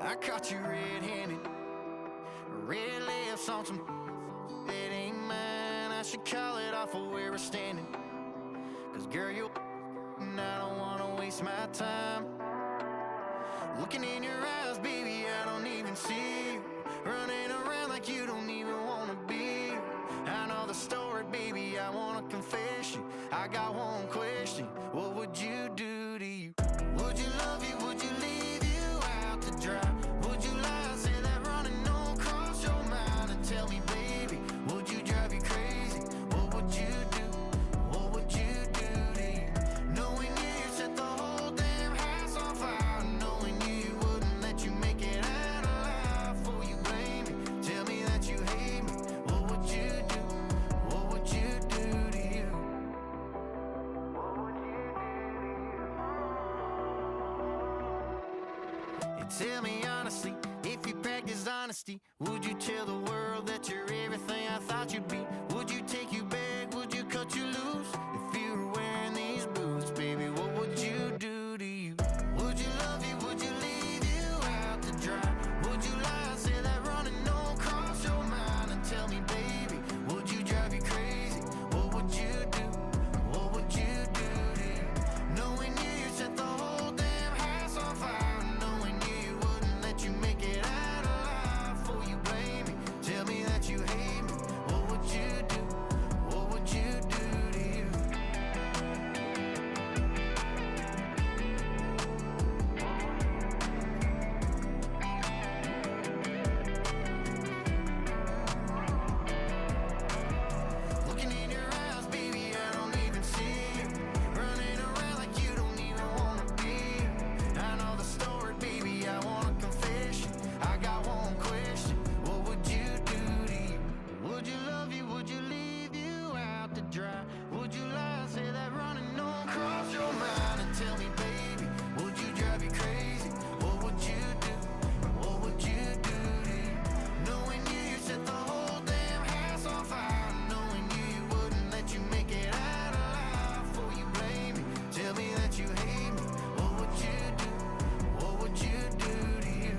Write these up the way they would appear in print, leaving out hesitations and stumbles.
I caught you red-handed, red lips on some that ain't mine. I should call it off of where we're standing, 'cause girl, you and I don't wanna waste my time. Looking in your eyes, baby, I don't even see you. Running around like you don't even wanna be. I know the story, baby, I wanna confess you. I got one question, what would you do to you? Would you love you, would you leave you out to dry? Would you lie, say that running don't cross your mind? And tell me, baby, would you drive you crazy? What would you do? What would you do to you? Knowing you set the whole damn house on fire. Knowing you wouldn't let you make it out alive. For you blame me, tell me that you hate me. What would you do? What would you do to you? And tell me honestly, if you practiced honesty, would you tell the world that you're everything I thought you'd be? Would you take you back? Would you cut you loose? If you were wearing these boots, baby, what would you do to you? Would you love you? Would you leave you out to dry? Would you lie, say that running don't cross your mind? And tell me, baby, would you drive you crazy? What would you do? What would you do to you? Knowing you set the whole damn house on fire. Knowing you wouldn't let you make it out alive. For you blame me, tell me that you hate me. What would you do? What would you do to you? Looking in your eyes, baby, I don't even see you. Running around like you don't even wanna be. I know the story, baby, I wanna confess you. I got one question, what would you do to you? Would you love you, would you leave you out to dry? Would you lie, say that running don't cross your mind? And tell me, baby, would you drive you crazy? What would you do? What would you do to you? Knowing you set the whole damn house on fire. Knowing you wouldn't let you make it out alive. For you blame me, tell me that you hate me. What would you do? What would you do to you?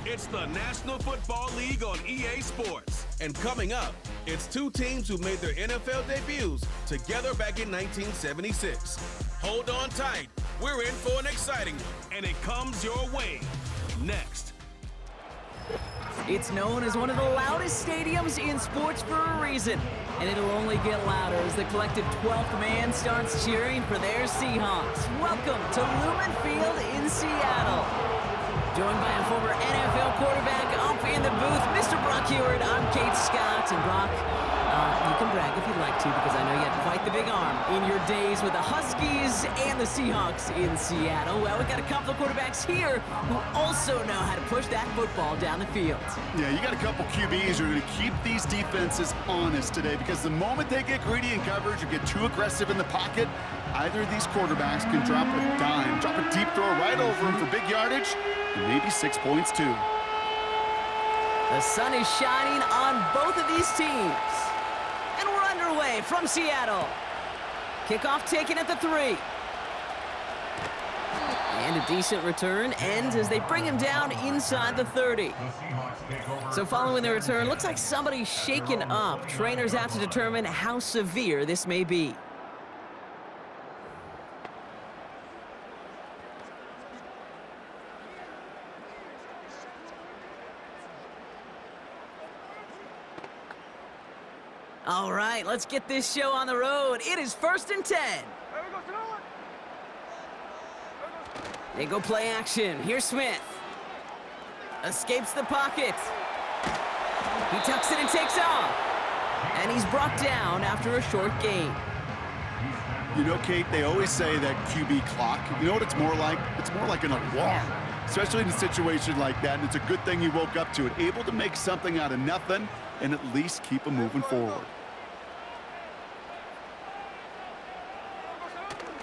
It's the National Football League on EA Sports. And coming up, it's two teams who made their NFL debuts together back in 1976. Hold on tight. We're in for an exciting one, and it comes your way next. It's known as one of the loudest stadiums in sports for a reason, and it'll only get louder as the collective 12th man starts cheering for their Seahawks. Welcome to Lumen Field in Seattle. Joined by a former NFL quarterback up in the booth, Mr. Brock Heward. I'm Kate Scott, and Brock, you can brag if you'd like to, because I know you had quite the big arm in your days with the Huskies and the Seahawks in Seattle. Well, we've got a couple of quarterbacks here who also know how to push that football down the field. Yeah, you got a couple QBs who are going to keep these defenses honest today, because the moment they get greedy in coverage or get too aggressive in the pocket, either of these quarterbacks can drop a dime, drop a deep throw right over them for big yardage, and maybe 6 points too. The sun is shining on both of these teams. And we're underway from Seattle. Kickoff taken at the 3. And a decent return ends as they bring him down inside the 30. So following the return, looks like somebody's shaken up. Trainers out to determine how severe this may be. All right, let's get this show on the road. It is 1st and 10. They go play action. Here's Smith. Escapes the pocket. He tucks it and takes off. And he's brought down after a short gain. You know, Kate, they always say that QB clock, you know what it's more like? It's more like an alarm, especially in a situation like that. And it's a good thing you woke up to it, able to make something out of nothing and at least keep them moving forward.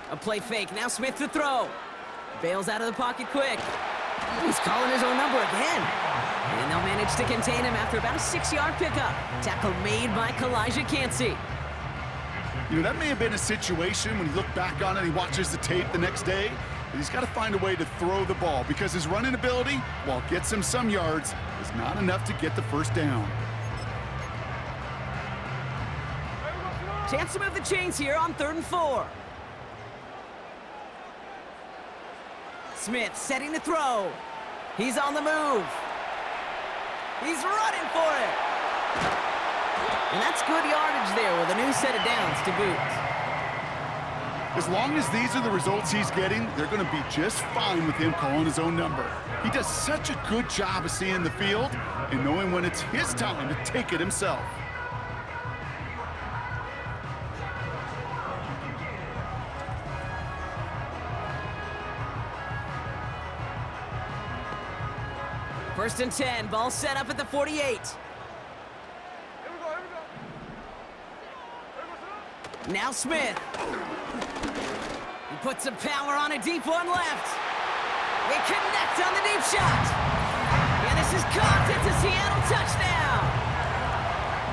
A play fake. Now Smith to throw. Bails out of the pocket quick. He's calling his own number again. And they'll manage to contain him after about a 6-yard pickup. Tackle made by Kalijah Cansey. You know, that may have been a situation when you look back on it, he watches the tape the next day, but he's got to find a way to throw the ball because his running ability, while it gets him some yards, is not enough to get the first down. Chance to move the chains here on 3rd and 4. Smith setting to throw. He's on the move. He's running for it. And that's good yardage there with a new set of downs to boot. As long as these are the results he's getting, they're going to be just fine with him calling his own number. He does such a good job of seeing the field and knowing when it's his time to take it himself. First and 10, ball set up at the 48. Now Smith. He puts some power on a deep one left. They connect on the deep shot. And this is caught. It's a Seattle touchdown.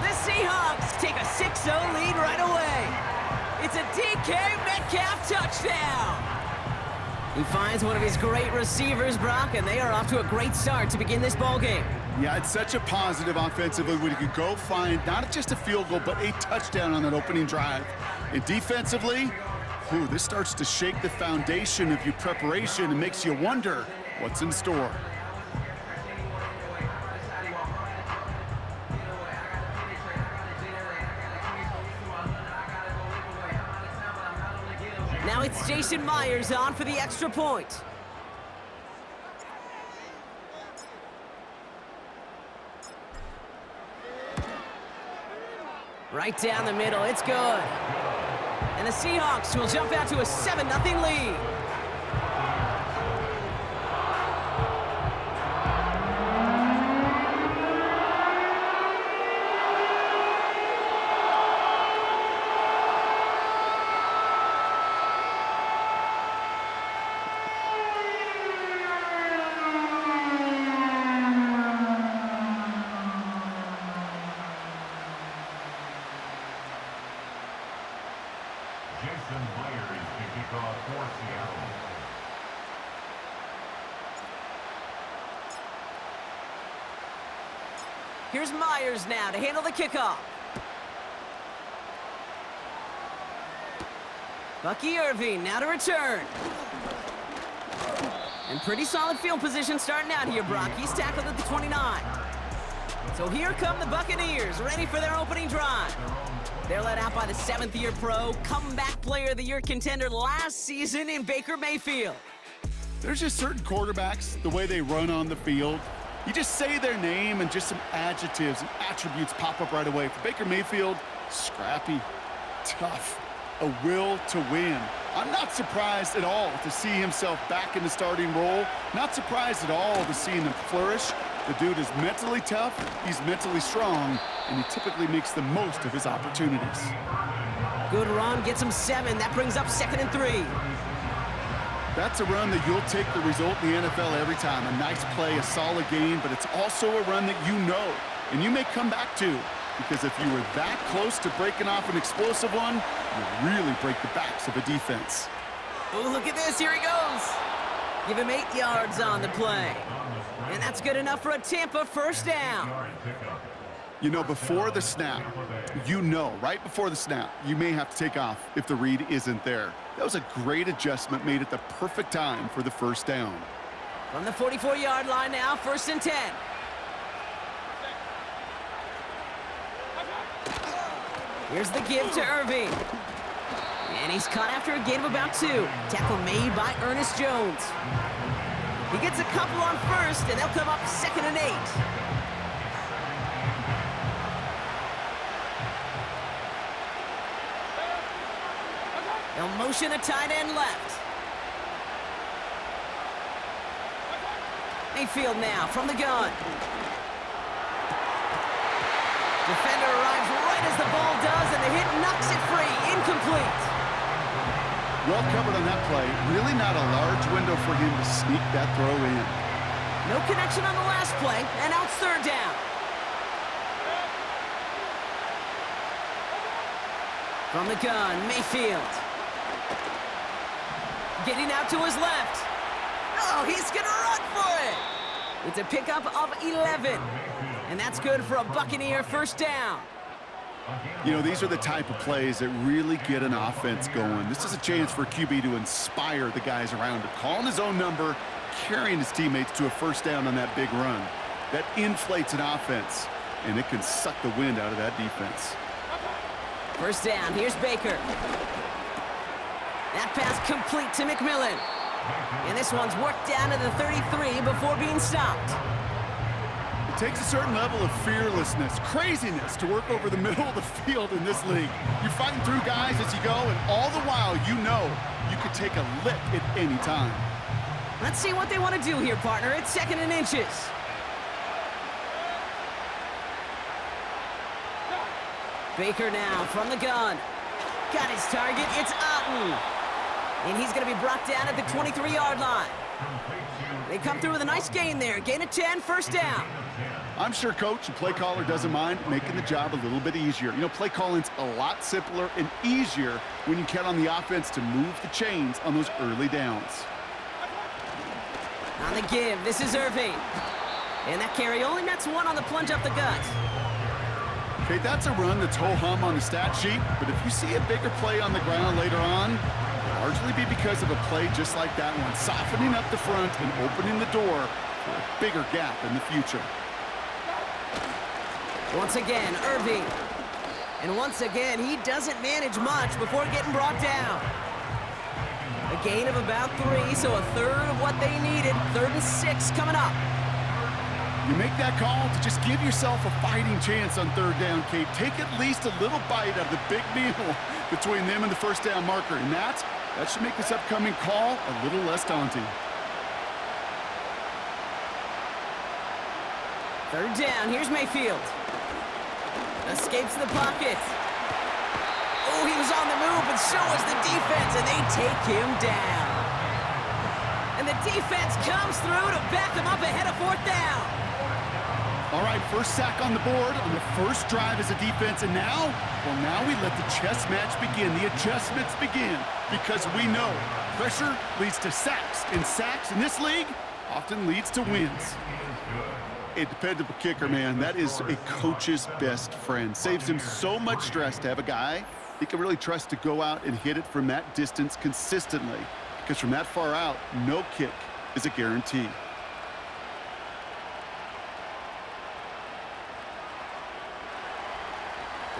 The Seahawks take a 6-0 lead right away. It's a DK Metcalf touchdown. He finds one of his great receivers, Brock, and they are off to a great start to begin this ballgame. Yeah, it's such a positive offensively when you can go find not just a field goal, but a touchdown on that opening drive. And defensively, this starts to shake the foundation of your preparation and makes you wonder what's in store. Now it's Jason Myers on for the extra point. Right down the middle, it's good. And the Seahawks will jump out to a 7-0 lead. Here's Myers now to handle the kickoff. Bucky Irving now to return. And pretty solid field position starting out here, Brock. He's tackled at the 29. So here come the Buccaneers, ready for their opening drive. They're led out by the 7th-year pro, comeback player of the year contender last season in Baker Mayfield. There's just certain quarterbacks, the way they run on the field, you just say their name and just some adjectives and attributes pop up right away. For Baker Mayfield, scrappy, tough, a will to win. I'm not surprised at all to see himself back in the starting role. Not surprised at all to see him flourish. The dude is mentally tough, he's mentally strong, and he typically makes the most of his opportunities. Good run, gets him 7. That brings up 2nd and 3. That's a run that you'll take the result in the NFL every time. A nice play, a solid game, but it's also a run that you know, and you may come back to, because if you were that close to breaking off an explosive one, you really break the backs of a defense. Oh, look at this, here he goes. Give him 8 yards on the play. And that's good enough for a Tampa first down. You know, before the snap, right before the snap, you may have to take off if the read isn't there. That was a great adjustment made at the perfect time for the first down. From the 44-yard line now, 1st and 10. Here's the give to Irving. And he's caught after a gain of about 2. Tackle made by Ernest Jones. He gets a couple on 1st, and they'll come up 2nd and 8. They'll motion a tight end left. Mayfield now from the gun. Defender arrives right as the ball does, and the hit knocks it free. Incomplete. Well covered on that play. Really not a large window for him to sneak that throw in. No connection on the last play, and now it's third down. From the gun, Mayfield. Getting out to his left. Oh, he's going to run for it. It's a pickup of 11. And that's good for a Buccaneer first down. You know, these are the type of plays that really get an offense going. This is a chance for QB to inspire the guys around him. Calling his own number, carrying his teammates to a first down on that big run. That inflates an offense, and it can suck the wind out of that defense. First down, here's Baker. That pass complete to McMillan. And this one's worked down to the 33 before being stopped. It takes a certain level of fearlessness, craziness to work over the middle of the field in this league. You're fighting through guys as you go, and all the while you know you could take a lick at any time. Let's see what they want to do here, partner. It's second and inches. Baker now from the gun. Got his target. It's Otten. And he's going to be brought down at the 23-yard line. They come through with a nice gain there. Gain of 10, first down. I'm sure coach and play caller doesn't mind making the job a little bit easier. You know, play calling's a lot simpler and easier when you count on the offense to move the chains on those early downs. On the give, this is Irving. And that carry only nets one on the plunge up the gut. Okay, that's a run that's ho-hum on the stat sheet, but if you see a bigger play on the ground later on, it'll largely be because of a play just like that one, softening up the front and opening the door for a bigger gap in the future. Once again, Irving. And once again, he doesn't manage much before getting brought down. A gain of about 3, so a third of what they needed. 3rd and 6 coming up. You make that call to just give yourself a fighting chance on third down, Kate. Take at least a little bite out of the big meal between them and the first down marker. And that should make this upcoming call a little less daunting. Third down, here's Mayfield. Escapes the pocket. Oh, he was on the move, and so was the defense, and they take him down. And the defense comes through to back him up ahead of fourth down. All right, first sack on the board on the first drive as a defense, and now we let the chess match begin, the adjustments begin, because we know pressure leads to sacks, and sacks in this league often leads to wins. A dependable kicker, man, that is a coach's best friend. Saves him so much stress to have a guy he can really trust to go out and hit it from that distance consistently, because from that far out, no kick is a guarantee.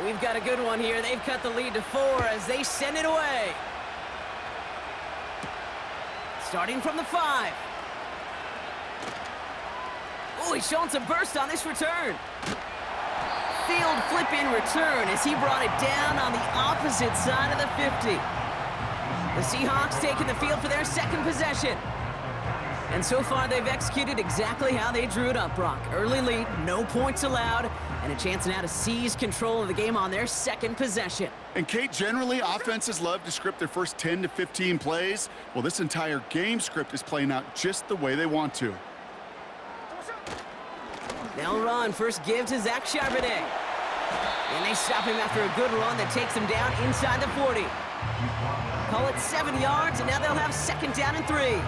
We've got a good one here. They've cut the lead to 4 as they send it away. Starting from the 5. Oh, he's showing some burst on this return. Field flip-in return as he brought it down on the opposite side of the 50. The Seahawks taking the field for their second possession. And so far, they've executed exactly how they drew it up, Brock. Early lead, no points allowed, and a chance now to seize control of the game on their second possession. And Kate, generally, offenses love to script their first 10 to 15 plays. Well, this entire game script is playing out just the way they want to. They'll run. First give to Zach Charbonnet. And they stop him after a good run that takes him down inside the 40. Call it 7 yards, and now they'll have second down and 3.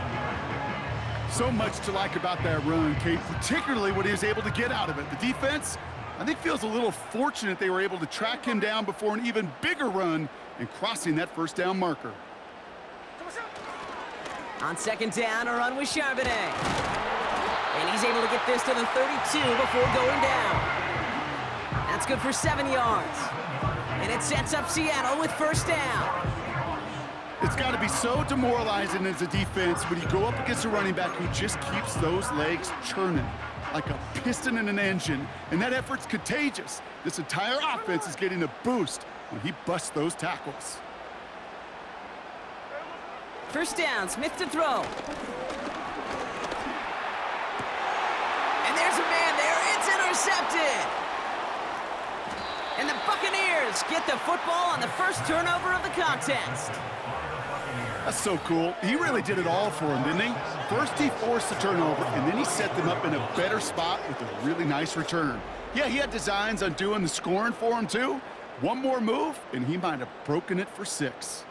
So much to like about that run, Kate, particularly what he was able to get out of it. The defense, I think, feels a little fortunate they were able to track him down before an even bigger run and crossing that first down marker. On second down, a run with Charbonnet. And he's able to get this to the 32 before going down. That's good for 7 yards. And it sets up Seattle with first down. It's got to be so demoralizing as a defense when you go up against a running back who just keeps those legs churning like a piston in an engine, and that effort's contagious. This entire offense is getting a boost when he busts those tackles. First down, Smith to throw. And there's a man there. It's intercepted. And the Buccaneers get the football on the first turnover of the contest. That's so cool. He really did it all for him, didn't he? First, he forced the turnover, and then he set them up in a better spot with a really nice return. Yeah, he had designs on doing the scoring for him, too. One more move, and he might have broken it for 6.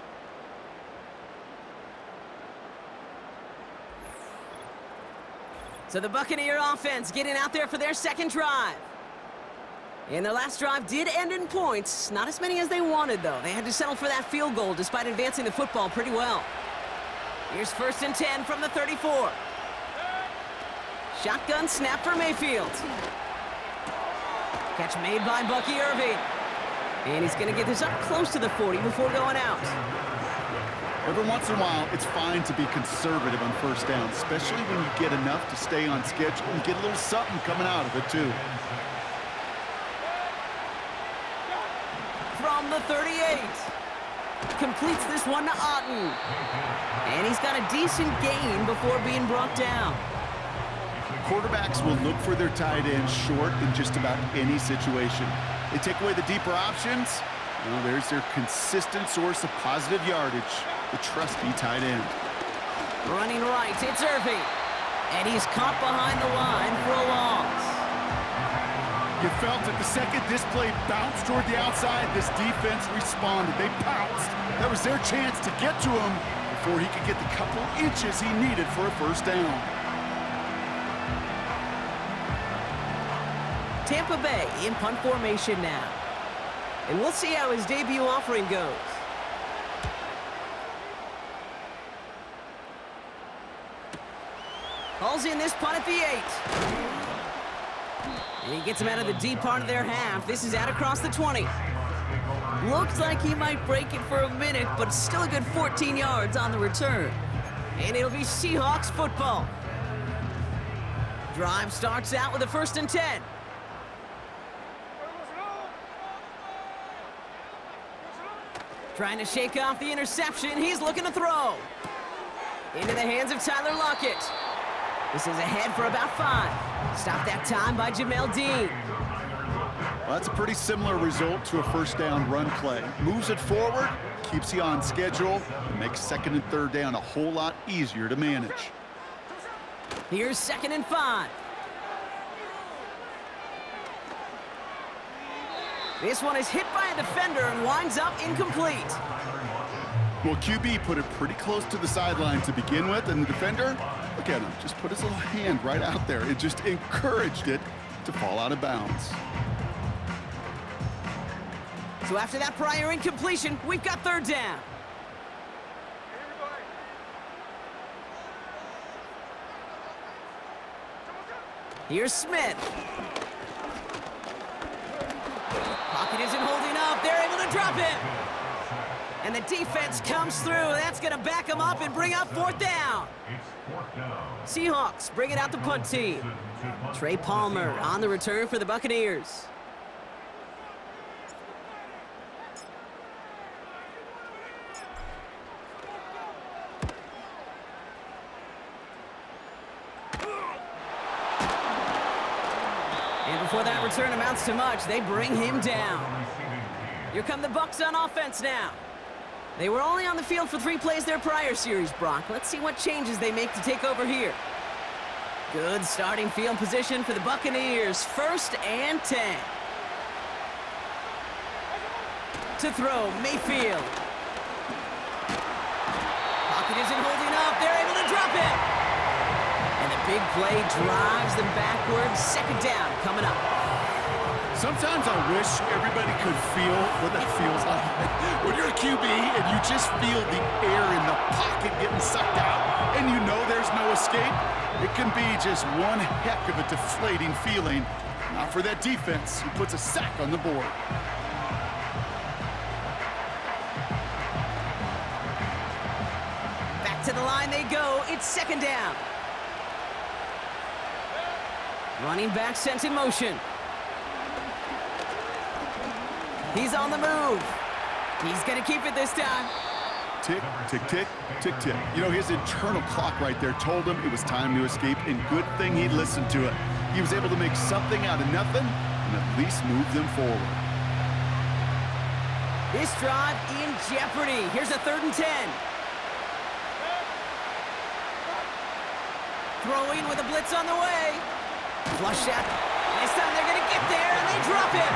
So the Buccaneer offense getting out there for their second drive. And their last drive did end in points. Not as many as they wanted, though. They had to settle for that field goal despite advancing the football pretty well. Here's 1st and 10 from the 34. Shotgun snap for Mayfield. Catch made by Bucky Irving. And he's going to get this up close to the 40 before going out. Every once in a while, it's fine to be conservative on first down, especially when you get enough to stay on schedule and get a little something coming out of it, too. From the 38. Completes this one to Otten. And he's got a decent gain before being brought down. Quarterbacks will look for their tight end short in just about any situation. They take away the deeper options. Well, there's their consistent source of positive yardage, the trusty tight end. Running right, it's Irving. And he's caught behind the line for a loss. You felt it the second this play bounced toward the outside, this defense responded. They pounced. That was their chance to get to him before he could get the couple inches he needed for a first down. Tampa Bay in punt formation now. And we'll see how his debut offering goes. Calls in this punt at the 8. And he gets him out of the deep part of their half. This is out across the 20. Looks like he might break it for a minute, but still a good 14 yards on the return. And it'll be Seahawks football. Drive starts out with a 1st and 10. Trying to shake off the interception. He's looking to throw. Into the hands of Tyler Lockett. This is ahead for about 5. Stopped that time by Jamel Dean. Well, that's a pretty similar result to a first down run play. Moves it forward, keeps you on schedule, and makes 2nd and 3rd down a whole lot easier to manage. Here's 2nd and 5. This one is hit by a defender and winds up incomplete. Well, QB put it pretty close to the sideline to begin with, and the defender, look at him, just put his little hand right out there. It just encouraged it to fall out of bounds. So after that prior incompletion, we've got 3rd down. Here's Smith. Pocket isn't holding up. They're able to drop him. And the defense comes through. That's going to back them up and bring up 4th down. Seahawks bring it out the punt team. Trey Palmer on the return for the Buccaneers. And before that return amounts to much, they bring him down. Here come the Bucs on offense now. They were only on the field for 3 plays their prior series, Brock. Let's see what changes they make to take over here. Good starting field position for the Buccaneers. 1st and 10. To throw, Mayfield. Pocket isn't holding up. They're able to drop it. And the big play drives them backwards. 2nd down coming up. Sometimes I wish everybody could feel what that feels like. When you're a QB and you just feel the air in the pocket getting sucked out and you know there's no escape, it can be just one heck of a deflating feeling. Not for that defense who puts a sack on the board. Back to the line they go. It's 2nd down. Running back sent in motion. He's on the move. He's going to keep it this time. Tick, tick, tick, tick, tick. You know, his internal clock right there told him it was time to escape, and good thing he listened to it. He was able to make something out of nothing and at least move them forward. This drive in jeopardy. Here's a 3rd and 10. throwing with a blitz on the way. Flush out. This time they're going to get there, and they drop him.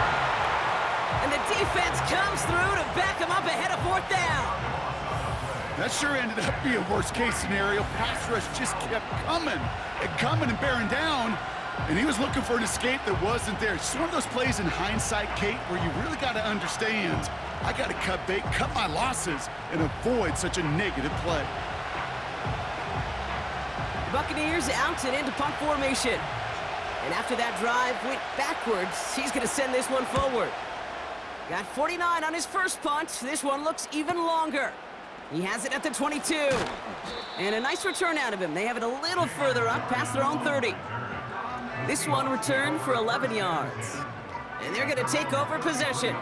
And the defense comes through to back him up ahead of 4th down. That sure ended up being a worst-case scenario. Pass rush just kept coming and bearing down. And he was looking for an escape that wasn't there. It's one of those plays in hindsight, Kate, where you really got to understand, I got to cut bait, cut my losses, and avoid such a negative play. The Buccaneers out and into punt formation. And after that drive went backwards, he's going to send this one forward. Got 49 on his first punt. This one looks even longer. He has it at the 22. And a nice return out of him. They have it a little further up past their own 30. This one returned for 11 yards. And they're going to take over possession.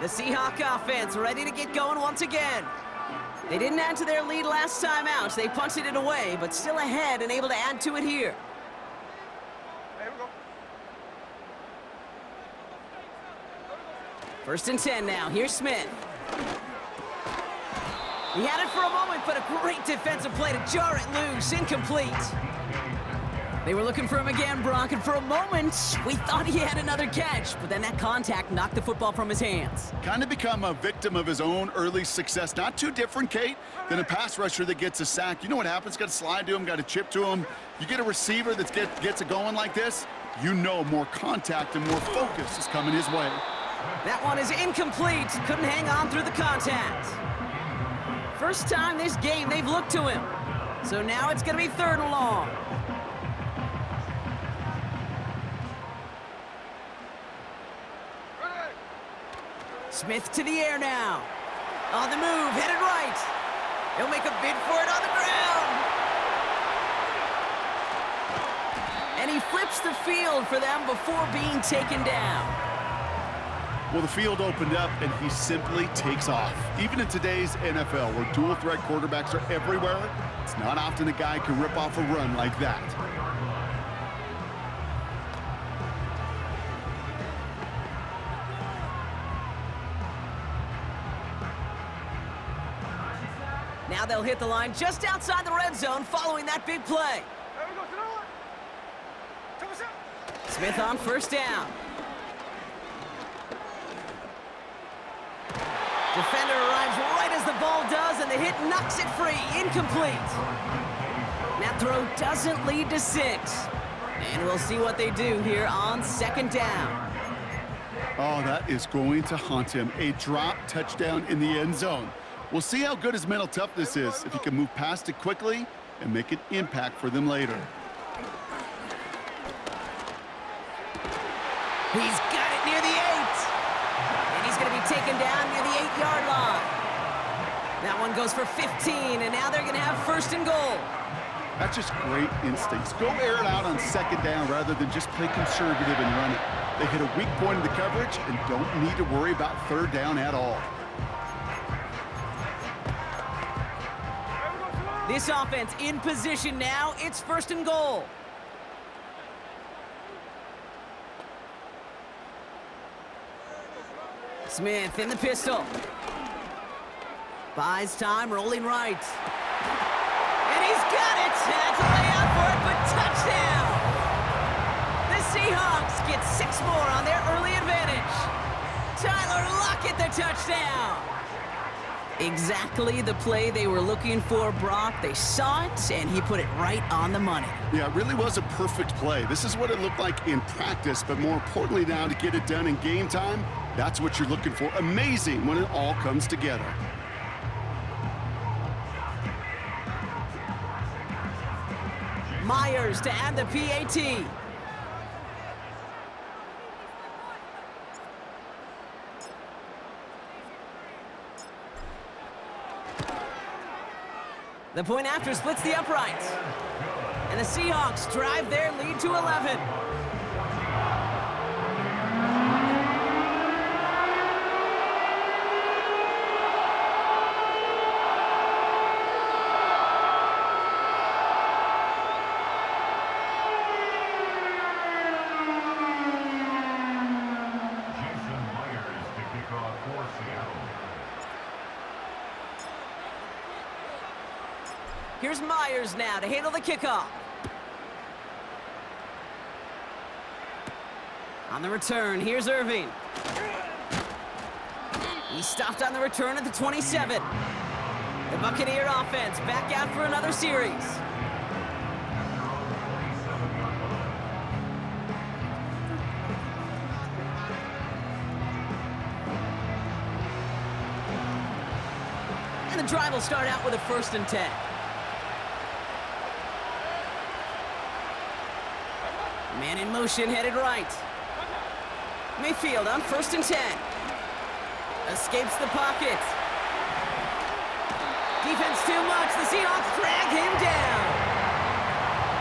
The Seahawks offense ready to get going once again. They didn't add to their lead last time out. They punted it away, but still ahead and able to add to it here. There we go. 1st and 10 now. Here's Smith. He had it for a moment, but a great defensive play to jar it loose. Incomplete. They were looking for him again, Brock, and for a moment, we thought he had another catch, but then that contact knocked the football from his hands. Kind of become a victim of his own early success. Not too different, Kate, than a pass rusher that gets a sack. You know what happens? Got to slide to him, got to chip to him. You get a receiver that gets it going like this, you know more contact and more focus is coming his way. That one is incomplete. Couldn't hang on through the contact. First time this game they've looked to him. So now it's going to be 3rd and long. Smith to the air now. On the move, headed right. He'll make a bid for it on the ground. And he flips the field for them before being taken down. Well, the field opened up, and he simply takes off. Even in today's NFL, where dual-threat quarterbacks are everywhere, it's not often a guy can rip off a run like that. Now they'll hit the line just outside the red zone following that big play. There we go. To the line. Take us out. Smith on 1st down. Defender arrives right as the ball does, and the hit knocks it free. Incomplete. That throw doesn't lead to 6. And we'll see what they do here on 2nd down. Oh, that is going to haunt him. A drop touchdown in the end zone. We'll see how good his mental toughness is, if he can move past it quickly and make an impact for them later. He's got it near the 8. And he's going to be taken down near the 8-yard line. That one goes for 15, and now they're going to have 1st and goal. That's just great instincts. Go air it out on 2nd down rather than just play conservative and run it. They hit a weak point in the coverage and don't need to worry about 3rd down at all. This offense in position now. It's 1st and goal. Smith in the pistol. Buys time, rolling right. And he's got it! That's a layout for it, but touchdown! The Seahawks get 6 more on their early advantage. Tyler Lockett, the touchdown! Exactly the play they were looking for, Brock. They saw it, and he put it right on the money. Yeah, it really was a perfect play. This is what it looked like in practice, but more importantly now to get it done in game time, that's what you're looking for. Amazing when it all comes together. Myers to add the PAT. The point after splits the uprights. And the Seahawks drive their lead to 11. Here's Myers now to handle the kickoff. On the return, here's Irving. He stopped on the return at the 27. The Buccaneer offense back out for another series. And the drive will start out with a 1st and 10. Man in motion, headed right. Mayfield on 1st and 10. Escapes the pocket. Defense too much. The Seahawks drag him down.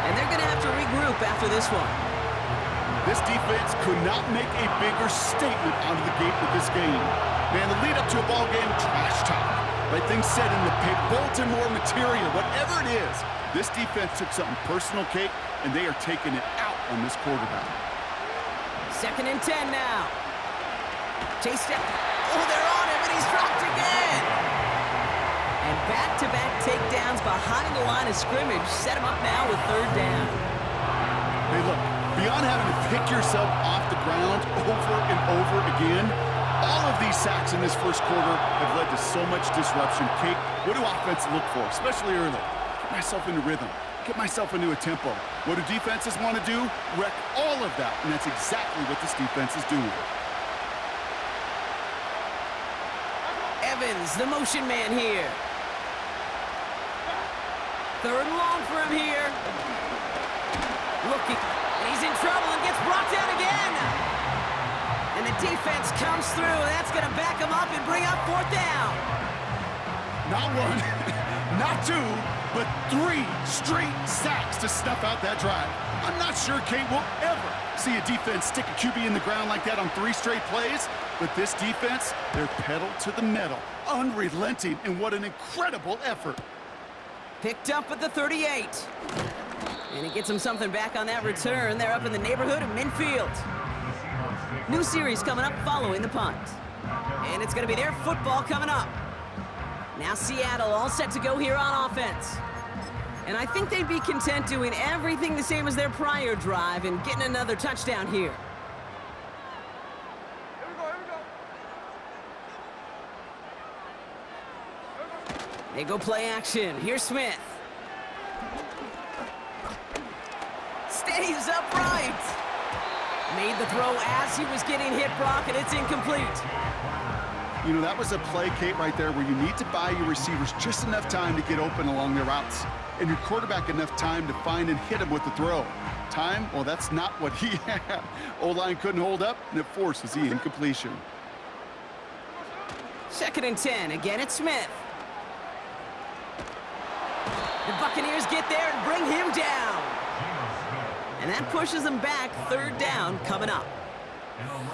And they're going to have to regroup after this one. This defense could not make a bigger statement out of the gate with this game. Man, the lead up to a ball game, trash talk. Right things said in the paper, Baltimore material, whatever it is. This defense took something personal, Kate, and they are taking it out on this quarterback. 2nd and 10 now. Chase down. Oh, they're on him, and he's dropped again. And back-to-back takedowns behind the line of scrimmage set him up now with 3rd down. Hey, look, beyond having to pick yourself off the ground over and over again, all of these sacks in this first quarter have led to so much disruption. Kate, what do offense look for, especially early? Get myself into rhythm. Get myself into a tempo. What do defenses want to do? Wreck all of that, and that's exactly what this defense is doing. Evans, the motion man here. 3rd and long for him here. Looking, and he's in trouble and gets brought down again. And the defense comes through, and that's going to back him up and bring up 4th down. Not 1, not 2, but 3 straight sacks to snuff out that drive. I'm not sure Kate will ever see a defense stick a QB in the ground like that on 3 straight plays, but this defense, they're pedal to the metal, unrelenting, and what an incredible effort. Picked up at the 38. And he gets him something back on that return. They're up in the neighborhood of midfield. New series coming up following the punt. And it's going to be their football coming up. Now Seattle all set to go here on offense. And I think they'd be content doing everything the same as their prior drive and getting another touchdown here. They go play action. Here's Smith. Stays upright. Made the throw as he was getting hit, Brock, and it's incomplete. You know, that was a play, Kate, right there where you need to buy your receivers just enough time to get open along their routes. And your quarterback enough time to find and hit him with the throw. Time? Well, that's not what he had. O-line couldn't hold up, and it forces the incompletion. 2nd and 10. Again, it's Smith. The Buccaneers get there and bring him down. And that pushes them back. 3rd down coming up.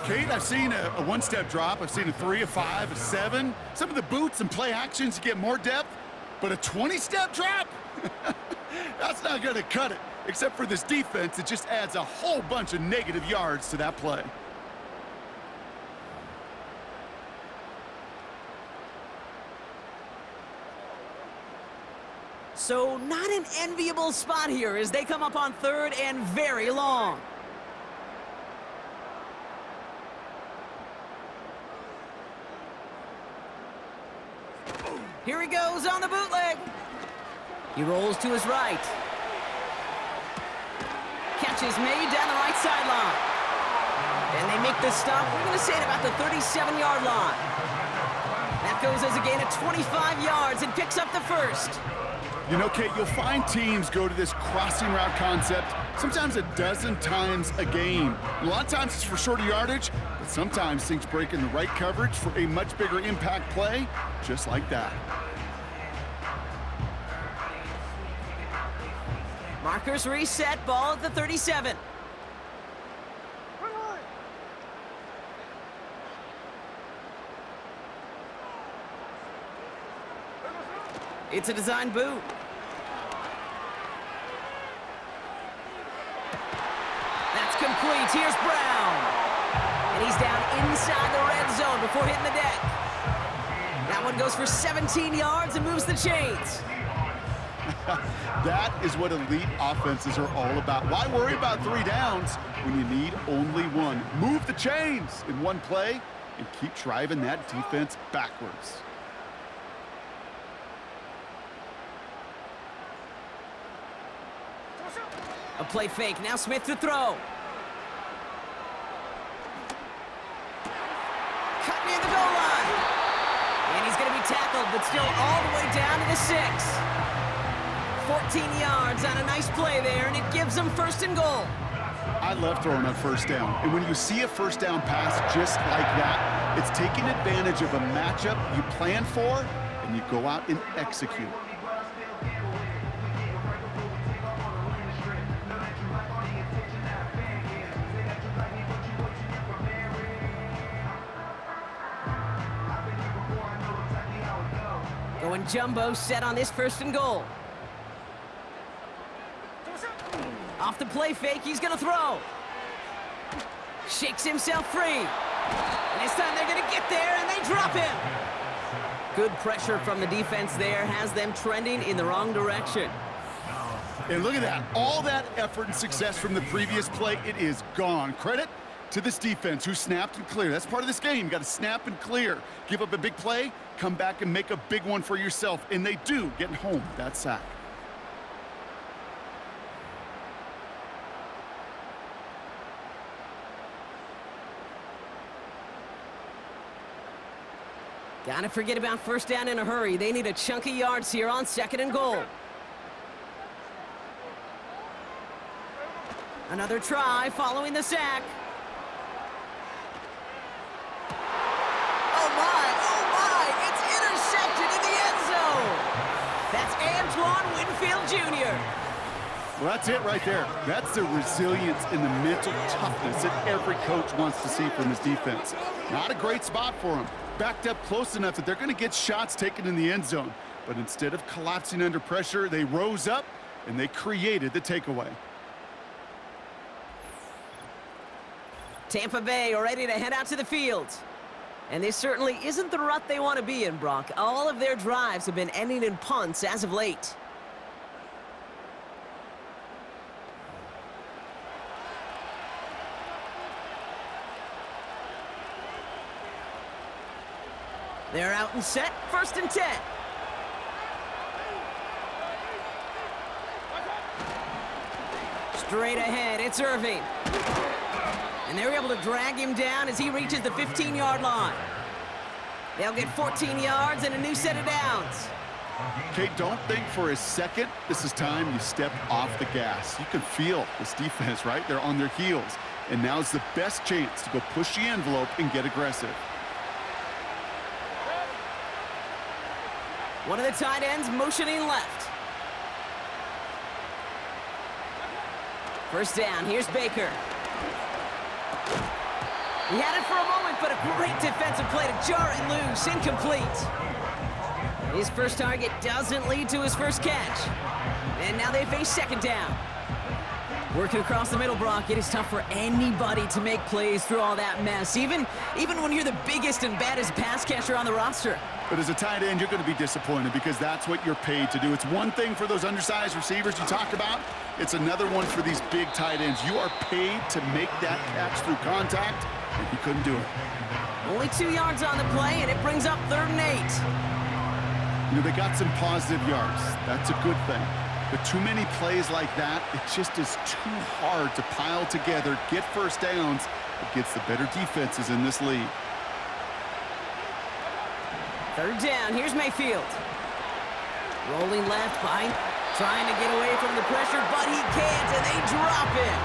Kate, I've seen a 1-step drop. I've seen a 3, a 5, a 7. Some of the boots and play actions get more depth. But a 20-step drop? That's not going to cut it. Except for this defense, it just adds a whole bunch of negative yards to that play. So not an enviable spot here as they come up on 3rd and very long. Here he goes on the bootleg. He rolls to his right. Catch is made down the right sideline. And they make the stop. We're going to say it about the 37-yard line. That goes as a gain of 25 yards and picks up the 1st. You know, Kate, you'll find teams go to this crossing route concept sometimes a dozen times a game. A lot of times it's for shorter yardage, but sometimes things break in the right coverage for a much bigger impact play, just like that. Markers reset, ball at the 37. It's a design boot. That's complete. Here's Brown. And he's down inside the red zone before hitting the deck. That one goes for 17 yards and moves the chains. That is what elite offenses are all about. Why worry about 3 downs when you need only 1? Move the chains in one play and keep driving that defense backwards. A play fake. Now Smith to throw. Cut near the goal line. And he's going to be tackled, but still all the way down to the 6. 14 yards on a nice play there, and it gives them 1st and goal. I love throwing on 1st down. And when you see a 1st down pass just like that, it's taking advantage of a matchup you plan for, and you go out and execute. Going jumbo, set on this 1st and goal. Off the play fake, he's gonna throw. Shakes himself free. And this time they're gonna get there, and they drop him. Good pressure from the defense there, has them trending in the wrong direction. And look at that. All that effort and success from the previous play, it is gone. Credit to this defense who snapped and cleared. That's part of this game. You got to snap and clear. Give up a big play, come back and make a big one for yourself. And they do, getting home with that sack. Gotta forget about 1st down in a hurry. They need a chunk of yards here on 2nd and goal. Another try following the sack. Oh my, it's intercepted in the end zone. That's Antoine Winfield Jr. Well, that's it right there. That's the resilience and the mental toughness that every coach wants to see from his defense. Not a great spot for him. Backed up close enough that they're going to get shots taken in the end zone. But instead of collapsing under pressure, they rose up and they created the takeaway. Tampa Bay are ready to head out to the field. And this certainly isn't the rut they want to be in, Brock. All of their drives have been ending in punts as of late. They're out and set, 1st and 10. Straight ahead, it's Irving. And they're able to drag him down as he reaches the 15-yard line. They'll get 14 yards and a new set of downs. Okay, don't think for a second this is time you step off the gas. You can feel this defense, right? They're on their heels. And now's the best chance to go push the envelope and get aggressive. One of the tight ends motioning left. 1st down, here's Baker. He had it for a moment, but a great defensive play to jar it loose, incomplete. His first target doesn't lead to his first catch. And now they face 2nd down. Working across the middle, Brock, it is tough for anybody to make plays through all that mess, even when you're the biggest and baddest pass catcher on the roster. But as a tight end, you're going to be disappointed because that's what you're paid to do. It's one thing for those undersized receivers you talk about. It's another one for these big tight ends. You are paid to make that catch through contact, and he couldn't do it. Only 2 yards on the play, and it brings up 3rd and 8. You know, they got some positive yards. That's a good thing. But too many plays like that, it just is too hard to pile together, get 1st downs against the better defenses in this league. 3rd down, here's Mayfield. Rolling left behind, trying to get away from the pressure, but he can't, and they drop him.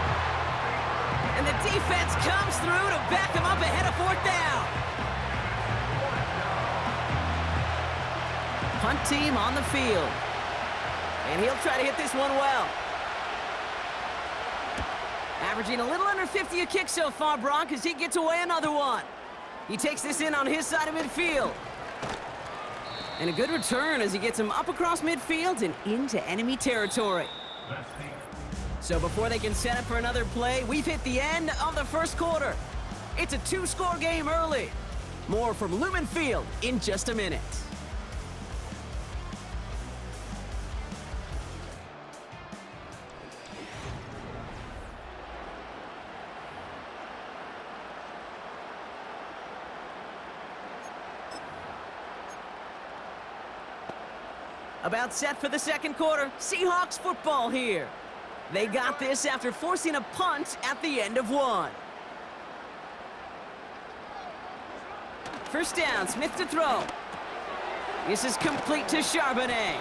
And the defense comes through to back him up ahead of 4th down. Punt team on the field. And he'll try to hit this one well. Averaging a little under 50 a kick so far, Brock, as he gets away another one. He takes this in on his side of midfield. And a good return as he gets him up across midfield and into enemy territory. So before they can set up for another play, we've hit the end of the 1st quarter. It's a 2-score game early. More from Lumen Field in just a minute. About set for the second quarter. Seahawks football here. They got this after forcing a punt at the end of one. First down, Smith to throw. This is complete to Charbonnet.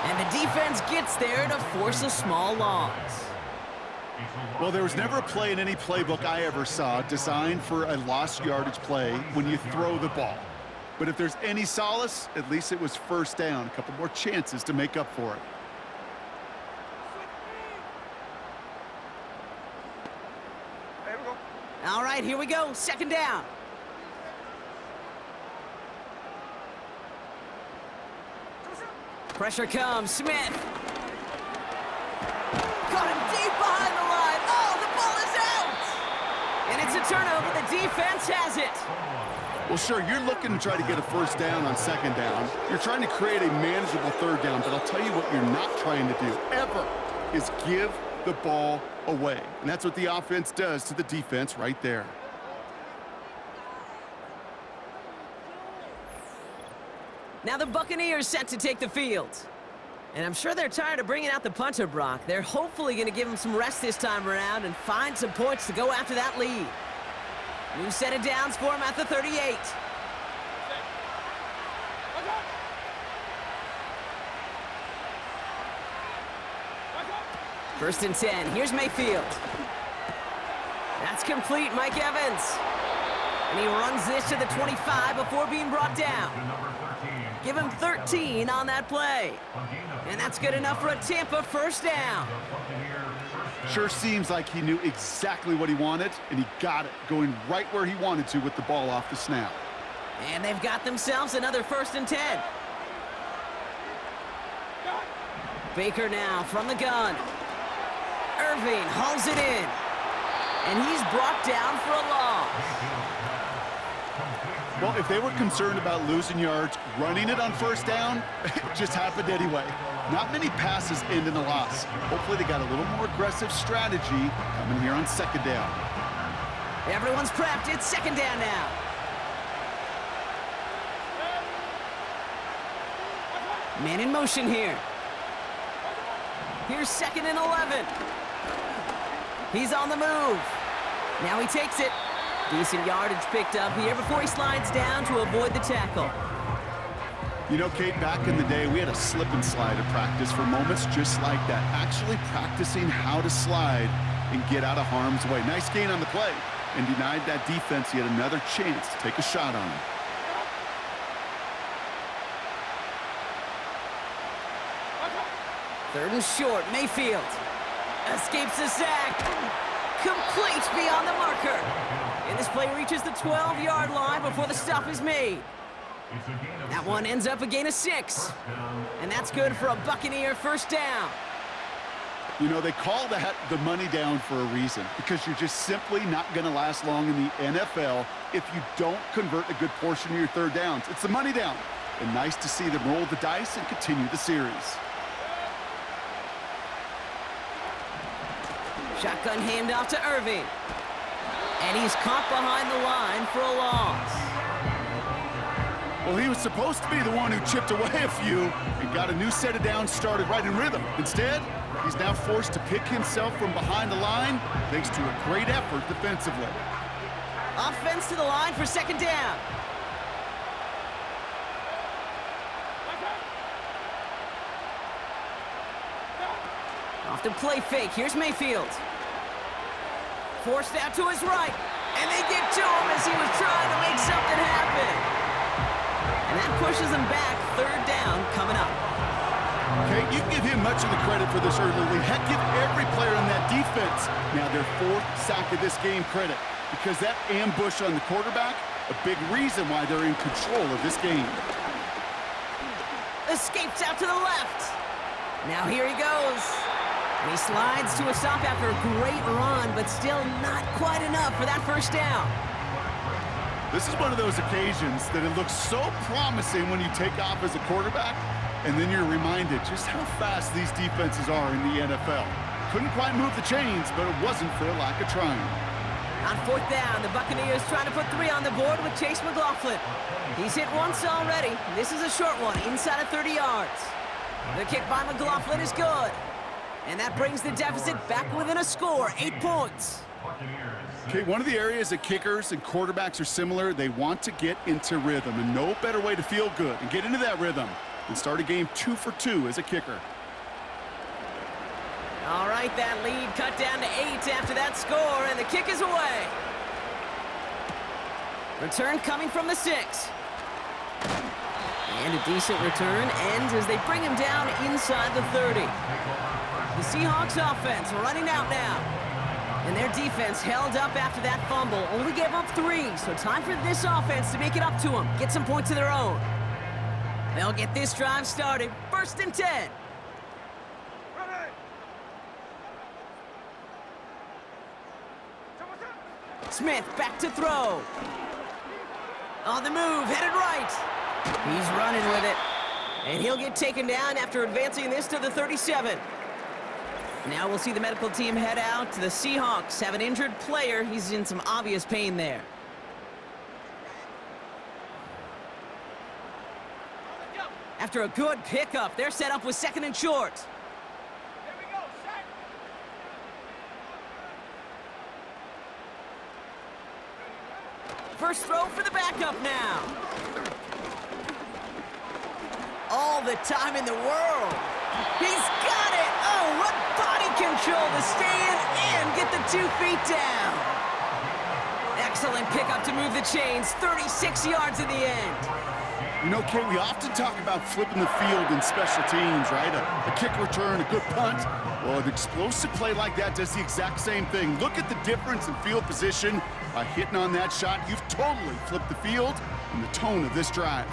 And the defense gets there to force a small loss. Well, there was never a play in any playbook I ever saw designed for a lost yardage play when you throw the ball. But if there's any solace, at least it was first down. A couple more chances to make up for it. There we go. All right, here we go. Second down. Pressure comes. Smith. Got him deep behind the line. Oh, the ball is out! And it's a turnover. The defense has it. Well, sure, you're looking to try to get a first down on second down. You're trying to create a manageable third down, but I'll tell you what you're not trying to do, ever, is give the ball away. And that's what the offense does to the defense right there. Now the Buccaneers set to take the field. And I'm sure they're tired of bringing out the punter, Brock. They're hopefully going to give him some rest this time around and find some points to go after that lead. New set of downs for him at the 38. First and 10. Here's Mayfield. That's complete, Mike Evans. And he runs this to the 25 before being brought down. Give him 13 on that play. And that's good enough for a Tampa first down. Sure seems like he knew exactly what he wanted, and he got it, going right where he wanted to with the ball off the snap. And they've got themselves another first and 10. Baker now from the gun. Irving hauls it in. And he's brought down for a loss. Well, if they were concerned about losing yards, running it on first down, it just happened anyway. Not many passes end in a loss. Hopefully they got a little more aggressive strategy coming here on second down. Everyone's prepped. It's second down now. Man in motion here. Here's second and 11. He's on the move. Now he takes it. Decent yardage picked up here before he slides down to avoid the tackle. You know, Kate, back in the day, we had a slip and slide at practice for moments just like that. Actually practicing how to slide and get out of harm's way. Nice gain on the play, and denied that defense yet another chance to take a shot on him. Third and short, Mayfield. Escapes the sack. Complete beyond the marker. And this play reaches the 12-yard line before the stop is made. That one ends up a gain of 6. And that's good for a Buccaneer first down. You know, they call that the money down for a reason, because you're just simply not going to last long in the NFL if you don't convert a good portion of your third downs. It's the money down. And nice to see them roll the dice and continue the series. Shotgun handoff to Irving. And he's caught behind the line for a loss. Well, he was supposed to be the one who chipped away a few and got a new set of downs started right in rhythm. Instead, he's now forced to pick himself from behind the line thanks to a great effort defensively. Offense to the line for second down. Off the play fake. Here's Mayfield. Forced out to his right. And they get to him as he was trying to make something happen. And that pushes him back. Third down coming up. Okay, you give him much of the credit for this early lead. Heck, give every player on that defense now their 4th sack of this game credit. Because that ambush on the quarterback, a big reason why they're in control of this game. Escapes out to the left. Now here he goes. And he slides to a stop after a great run, but still not quite enough for that first down. This is one of those occasions that it looks so promising when you take off as a quarterback, and then you're reminded just how fast these defenses are in the NFL. Couldn't quite move the chains, but it wasn't for a lack of trying. On fourth down, the Buccaneers trying to put 3 on the board with Chase McLaughlin. He's hit once already. This is a short one, inside of 30 yards. The kick by McLaughlin is good. And that brings the deficit back within a score, 8 points. Okay, one of the areas that kickers and quarterbacks are similar, they want to get into rhythm, and no better way to feel good and get into that rhythm than start a game 2 for 2 as a kicker. All right, that lead cut down to 8 after that score, and the kick is away. Return coming from the 6. And a decent return ends as they bring him down inside the 30. The Seahawks offense running out now. And their defense held up after that fumble. Only gave up 3, so time for this offense to make it up to them. Get some points of their own. They'll get this drive started. 1st and 10. Smith back to throw. On the move, headed right. He's running with it. And he'll get taken down after advancing this to the 37. Now we'll see the medical team head out to the Seahawks. Have an injured player. He's in some obvious pain there. After a good pickup, they're set up with 2nd and short. Here we go, set. First throw for the backup now. All the time in the world. He's got it! Oh, what body control to stay in and get the 2 feet down. Excellent pickup to move the chains. 36 yards in the end. You know, Kate, we often talk about flipping the field in special teams, right? A kick return, a good punt. Well, an explosive play like that does the exact same thing. Look at the difference in field position. By hitting on that shot, you've totally flipped the field and the tone of this drive.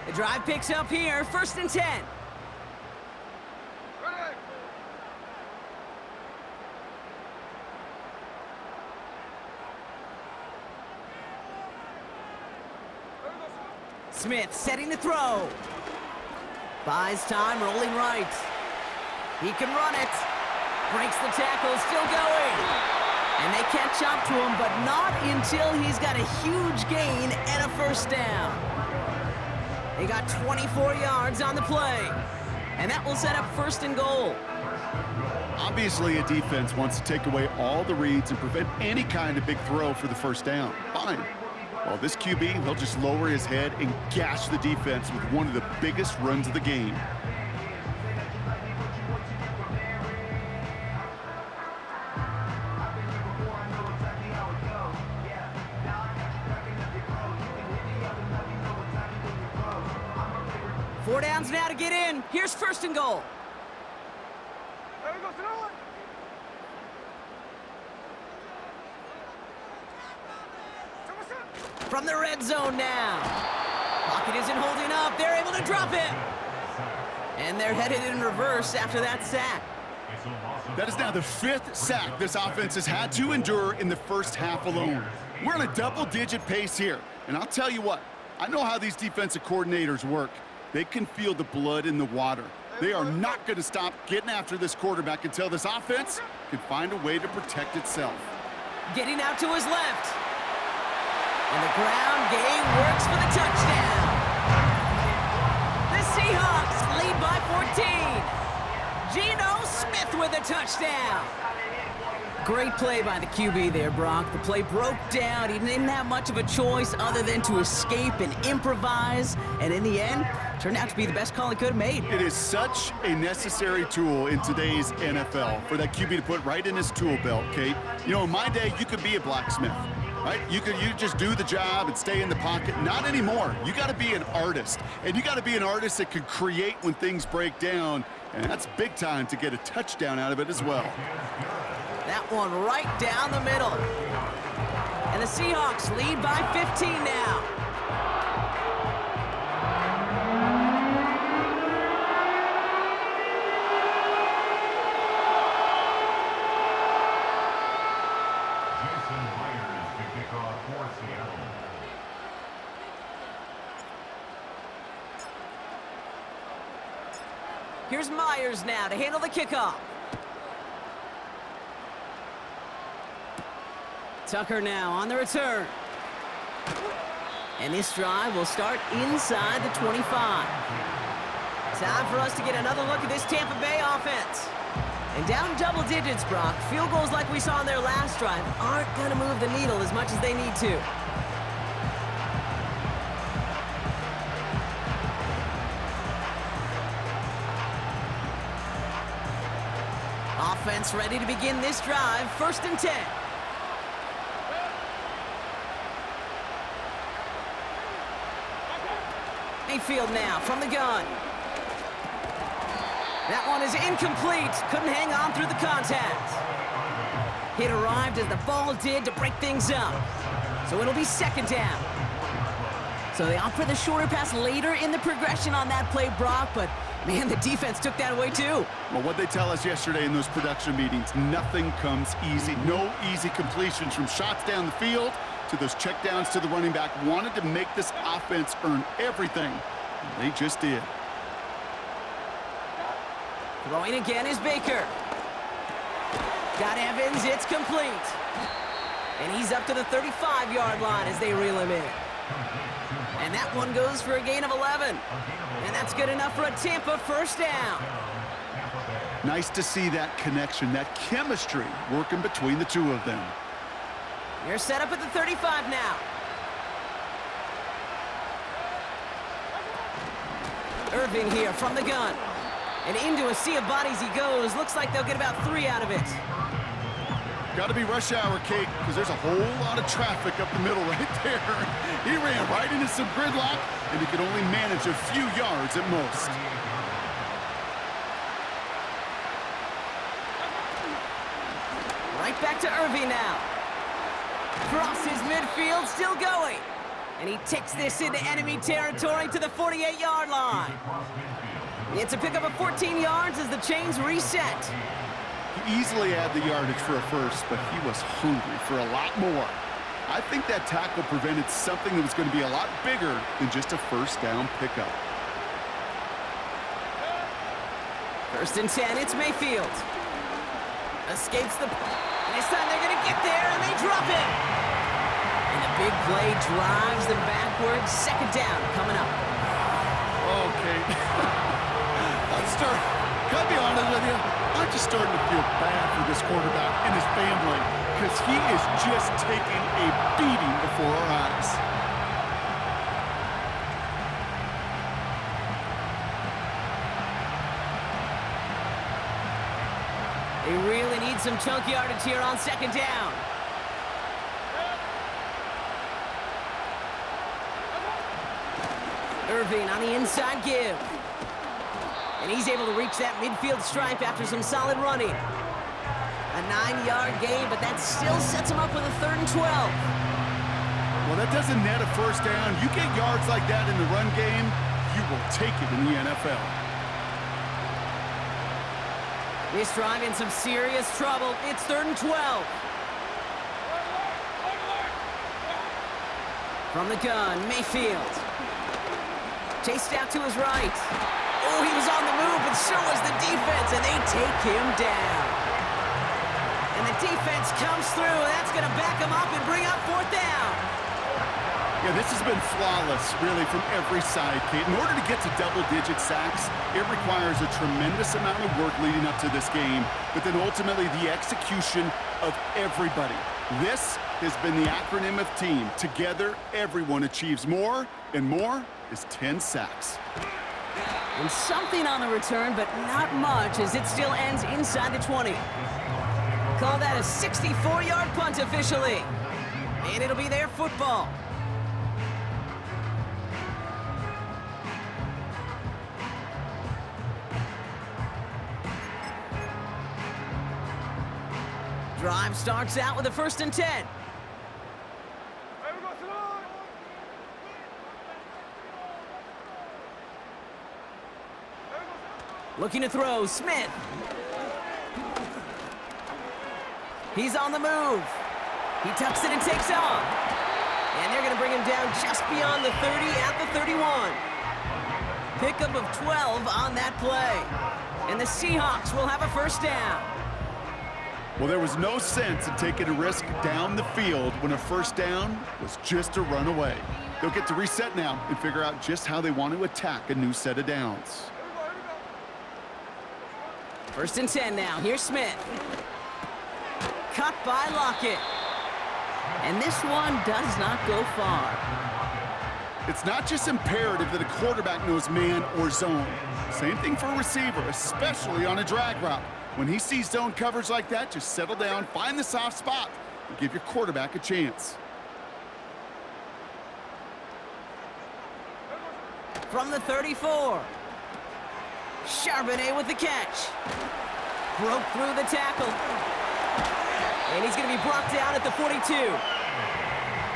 The drive picks up here. 1st and 10. Ready. Smith setting the throw. Buys time, rolling right. He can run it. Breaks the tackle, still going. And they catch up to him, but not until he's got a huge gain and a 1st down. They got 24 yards on the play. And that will set up 1st and goal. Obviously, a defense wants to take away all the reads and prevent any kind of big throw for the 1st down. Fine. Well, this QB, he'll just lower his head and gash the defense with one of the biggest runs of the game. Four downs now to get in. Here's 1st and goal. There we go, throw it. From the red zone now. Pocket isn't holding up. They're able to drop it. And they're headed in reverse after that sack. That is now the 5th sack this offense has had to endure in the 1st half alone. We're on a double-digit pace here. And I'll tell you what, I know how these defensive coordinators work. They can feel the blood in the water. They are not going to stop getting after this quarterback until this offense can find a way to protect itself. Getting out to his left. And the ground game works for the touchdown. The Seahawks lead by 14. Geno Smith with a touchdown. Great play by the QB there, Brock. The play broke down. He didn't have much of a choice other than to escape and improvise. And in the end, turned out to be the best call he could have made. It is such a necessary tool in today's NFL for that QB to put right in his tool belt, Kate. You know, in my day, you could be a blacksmith, right? You just do the job and stay in the pocket. Not anymore. You got to be an artist. And you got to be an artist that can create when things break down. And that's big time to get a touchdown out of it as well. That one right down the middle. And the Seahawks lead by 15 now. Here's Myers now to handle the kickoff. Tucker now on the return. And this drive will start inside the 25. Time for us to get another look at this Tampa Bay offense. And down double digits, Brock. Field goals like we saw in their last drive aren't going to move the needle as much as they need to. Offense ready to begin this drive. 1st and 10. Mayfield now from the gun. That one is incomplete. Couldn't hang on through the contact. Hit arrived as the ball did to break things up. So it'll be 2nd down. So they opt for the shorter pass later in the progression on that play, Brock, but man, the defense took that away too. Well, what they tell us yesterday in those production meetings, nothing comes easy. No easy completions from shots down the field to those checkdowns to the running back. Wanted to make this offense earn everything. And they just did. Throwing again is Baker. Got Evans, it's complete. And he's up to the 35-yard line as they reel him in. And that one goes for a gain of 11. And that's good enough for a Tampa 1st down. Nice to see that connection, that chemistry working between the two of them. You're set up at the 35 now. Irving here from the gun. And into a sea of bodies he goes. Looks like they'll get about 3 out of it. Got to be rush hour, Kate, because there's a whole lot of traffic up the middle right there. He ran right into some gridlock, and he could only manage a few yards at most. Right back to Irving now. Crosses midfield, still going. And he takes this into enemy territory to the 48-yard line. It's a pickup of 14 yards as the chains reset. He easily had the yardage for a first, but he was hungry for a lot more. I think that tackle prevented something that was going to be a lot bigger than just a 1st down pickup. 1st and 10, it's Mayfield. Escapes the... This time they're going to get there, and they drop it. And the big play drives them backwards. 2nd down coming up. Okay. Gotta be honest with you, I'm just starting to feel bad for this quarterback and his family because he is just taking a beating before our eyes. They really need some chunk yardage here on 2nd down. Irving on the inside give. And he's able to reach that midfield stripe after some solid running. A 9-yard gain, but that still sets him up with a 3rd and 12. Well, that doesn't net a 1st down. You get yards like that in the run game, you will take it in the NFL. This drive in some serious trouble. It's 3rd and 12. From the gun, Mayfield. Chased out to his right. Oh, he was on the move, but so was the defense, and they take him down. And the defense comes through, and that's going to back him up and bring up 4th down. Yeah, this has been flawless, really, from every side, Kate. In order to get to double-digit sacks, it requires a tremendous amount of work leading up to this game, but then ultimately the execution of everybody. This has been the acronym of team. Together, everyone achieves more, and more is 10 sacks. And something on the return, but not much, as it still ends inside the 20. Call that a 64-yard punt officially. And it'll be their football. Drive starts out with a 1st and 10. Looking to throw, Smith. He's on the move. He tucks it and takes off. And they're going to bring him down just beyond the 30 at the 31. Pickup of 12 on that play. And the Seahawks will have a 1st down. Well, there was no sense in taking a risk down the field when a first down was just a run away. They'll get to reset now and figure out just how they want to attack a new set of downs. First and 10 now. Here's Smith. Cut by Lockett. And this one does not go far. It's not just imperative that a quarterback knows man or zone. Same thing for a receiver, especially on a drag route. When he sees zone coverage like that, just settle down, find the soft spot, and give your quarterback a chance. From the 34. Charbonnet with the catch. Broke through the tackle. And he's going to be brought down at the 42.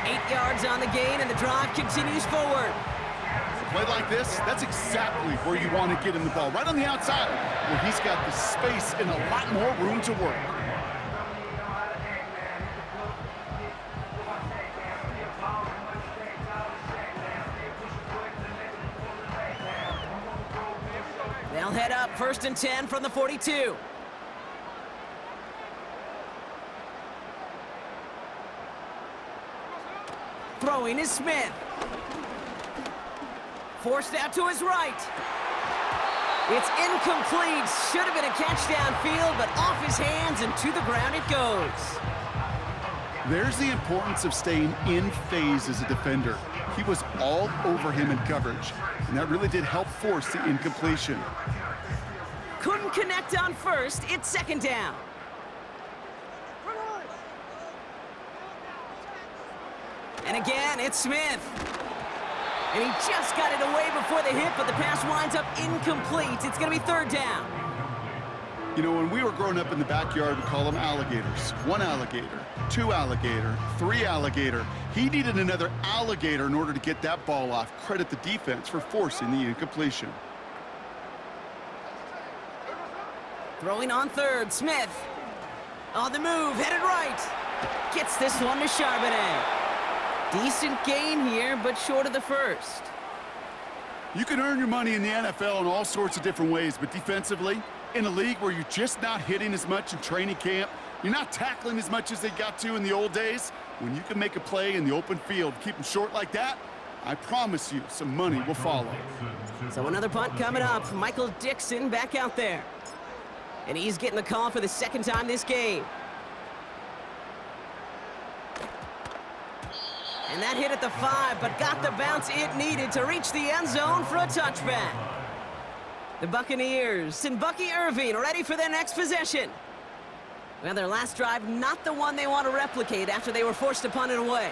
8 yards on the gain, and the drive continues forward. A play like this, that's exactly where you want to get him the ball, right on the outside, where he's got the space and a lot more room to work. They'll head up first and 10 from the 42. Throwing is Smith. Forced out to his right. It's incomplete. Should have been a catch downfield, but off his hands and to the ground it goes. There's the importance of staying in phase as a defender. He was all over him in coverage, and that really did help force the incompletion. Couldn't connect on first. It's second down. And again, it's Smith. And he just got it away before the hit, but the pass winds up incomplete. It's going to be third down. You know, when we were growing up in the backyard, we call them alligators. 1 alligator, 2 alligator, 3 alligator. He needed another alligator in order to get that ball off. Credit the defense for forcing the incompletion. Throwing on third, Smith. On the move, headed right. Gets this one to Charbonnet. Decent gain here, but short of the first. You can earn your money in the NFL in all sorts of different ways, but defensively, in a league where you're just not hitting as much in training camp, you're not tackling as much as they got to in the old days, when you can make a play in the open field, keep them short like that, I promise you some money will follow. So another punt coming up. Michael Dixon back out there. And he's getting the call for the second time this game. And that hit at the 5, but got the bounce it needed to reach the end zone for a touchback. The Buccaneers and Bucky Irving ready for their next possession. Well, their last drive, not the one they want to replicate after they were forced to punt it away.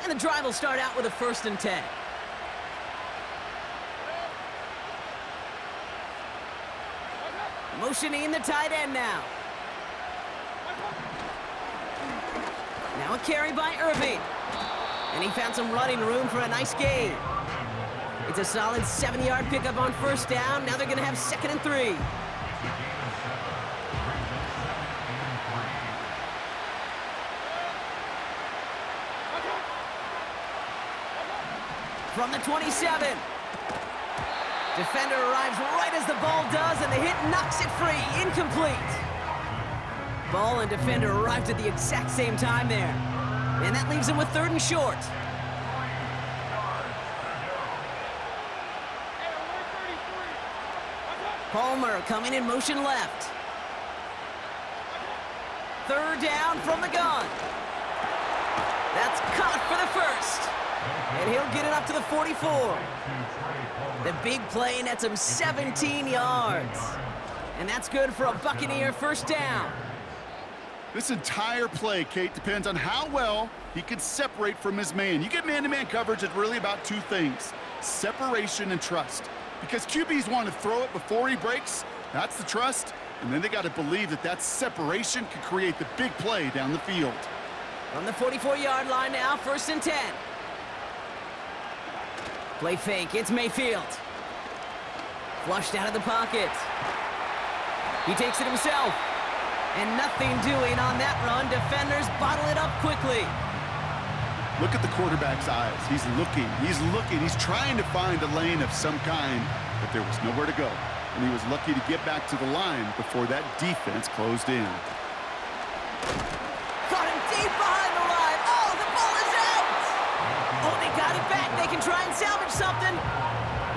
And the drive will start out with a first and 10. Motioning the tight end now. Now a carry by Irving. And he found some running room for a nice gain. It's a solid 7-yard pickup on first down. Now they're going to have 2nd and 3. From the 27. Defender arrives right as the ball does, and the hit knocks it free. Incomplete. Ball and defender arrived at the exact same time there. And that leaves him with 3rd and short. Palmer coming in motion left. 3rd down from the gun. That's caught for the first. And he'll get it up to the 44. The big play nets him 17 yards. And that's good for a Buccaneer first down. This entire play, Kate, depends on how well he can separate from his man. You get man-to-man coverage, it's really about 2 things, separation and trust. Because QBs want to throw it before he breaks, that's the trust, and then they got to believe that that separation can create the big play down the field. From the 44-yard line now, 1st and 10. Play fake, it's Mayfield. Flushed out of the pocket. He takes it himself. And nothing doing on that run. Defenders bottle it up quickly. Look at the quarterback's eyes. He's looking, he's trying to find a lane of some kind, but there was nowhere to go. And he was lucky to get back to the line before that defense closed in. Got him deep behind the line. Oh, the ball is out! Oh, they got it back. They can try and salvage something.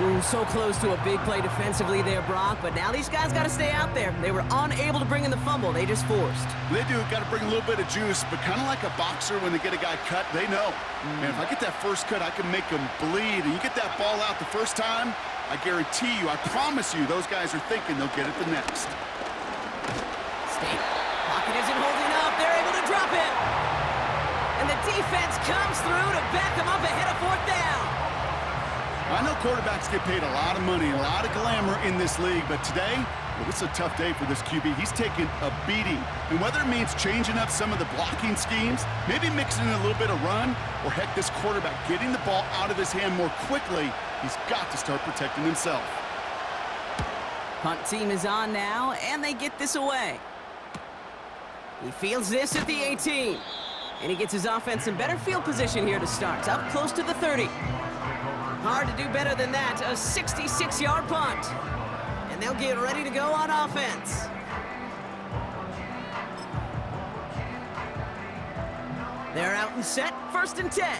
Ooh, so close to a big play defensively there, Brock, but now these guys got to stay out there. They were unable to bring in the fumble. They just forced. They do. Got to bring a little bit of juice, but kind of like a boxer when they get a guy cut, they know. Man, if I get that first cut, I can make him bleed. And you get that ball out the first time, I guarantee you, I promise you, those guys are thinking they'll get it the next. State pocket isn't holding up. They're able to drop it. And the defense comes through to back them up ahead of fourth down. I know quarterbacks get paid a lot of money, a lot of glamour in this league, but today, well, it's a tough day for this QB. He's taking a beating. And whether it means changing up some of the blocking schemes, maybe mixing in a little bit of run, or heck, this quarterback getting the ball out of his hand more quickly, he's got to start protecting himself. Punt team is on now, and they get this away. He fields this at the 18. And he gets his offense in better field position here to start, up close to the 30. Hard to do better than that, a 66-yard punt. And they'll get ready to go on offense. They're out and set, 1st and 10.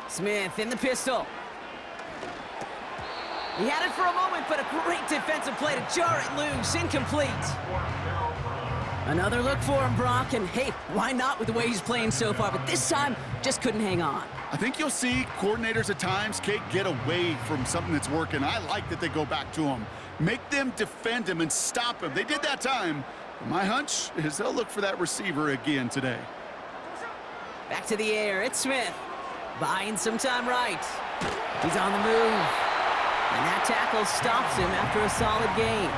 Smith in the pistol. He had it for a moment, but a great defensive play to jar it loose, incomplete. Another look for him, Brock, and hey, why not with the way he's playing so far, but this time, just couldn't hang on. I think you'll see coordinators at times, Kate, get away from something that's working. I like that they go back to him. Make them defend him and stop him. They did that time. My hunch is they'll look for that receiver again today. Back to the air, it's Smith. Buying some time right. He's on the move. And that tackle stops him after a solid gain.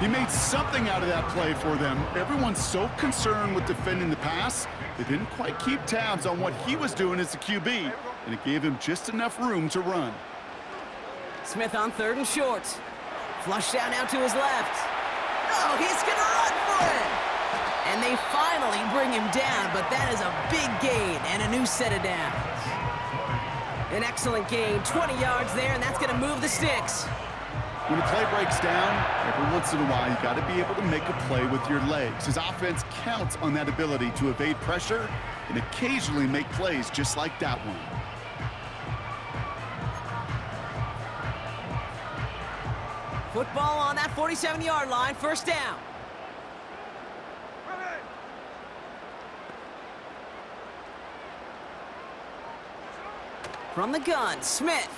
He made something out of that play for them. Everyone's so concerned with defending the pass, they didn't quite keep tabs on what he was doing as a QB, and it gave him just enough room to run. Smith on 3rd and short. Flush down now to his left. Oh, he's going to run for it! And they finally bring him down, but that is a big gain and a new set of downs. An excellent gain, 20 yards there, and that's going to move the sticks. When the play breaks down, every once in a while, you got to be able to make a play with your legs. His offense counts on that ability to evade pressure and occasionally make plays just like that one. Football on that 47-yard line, 1st down. From the gun, Smith.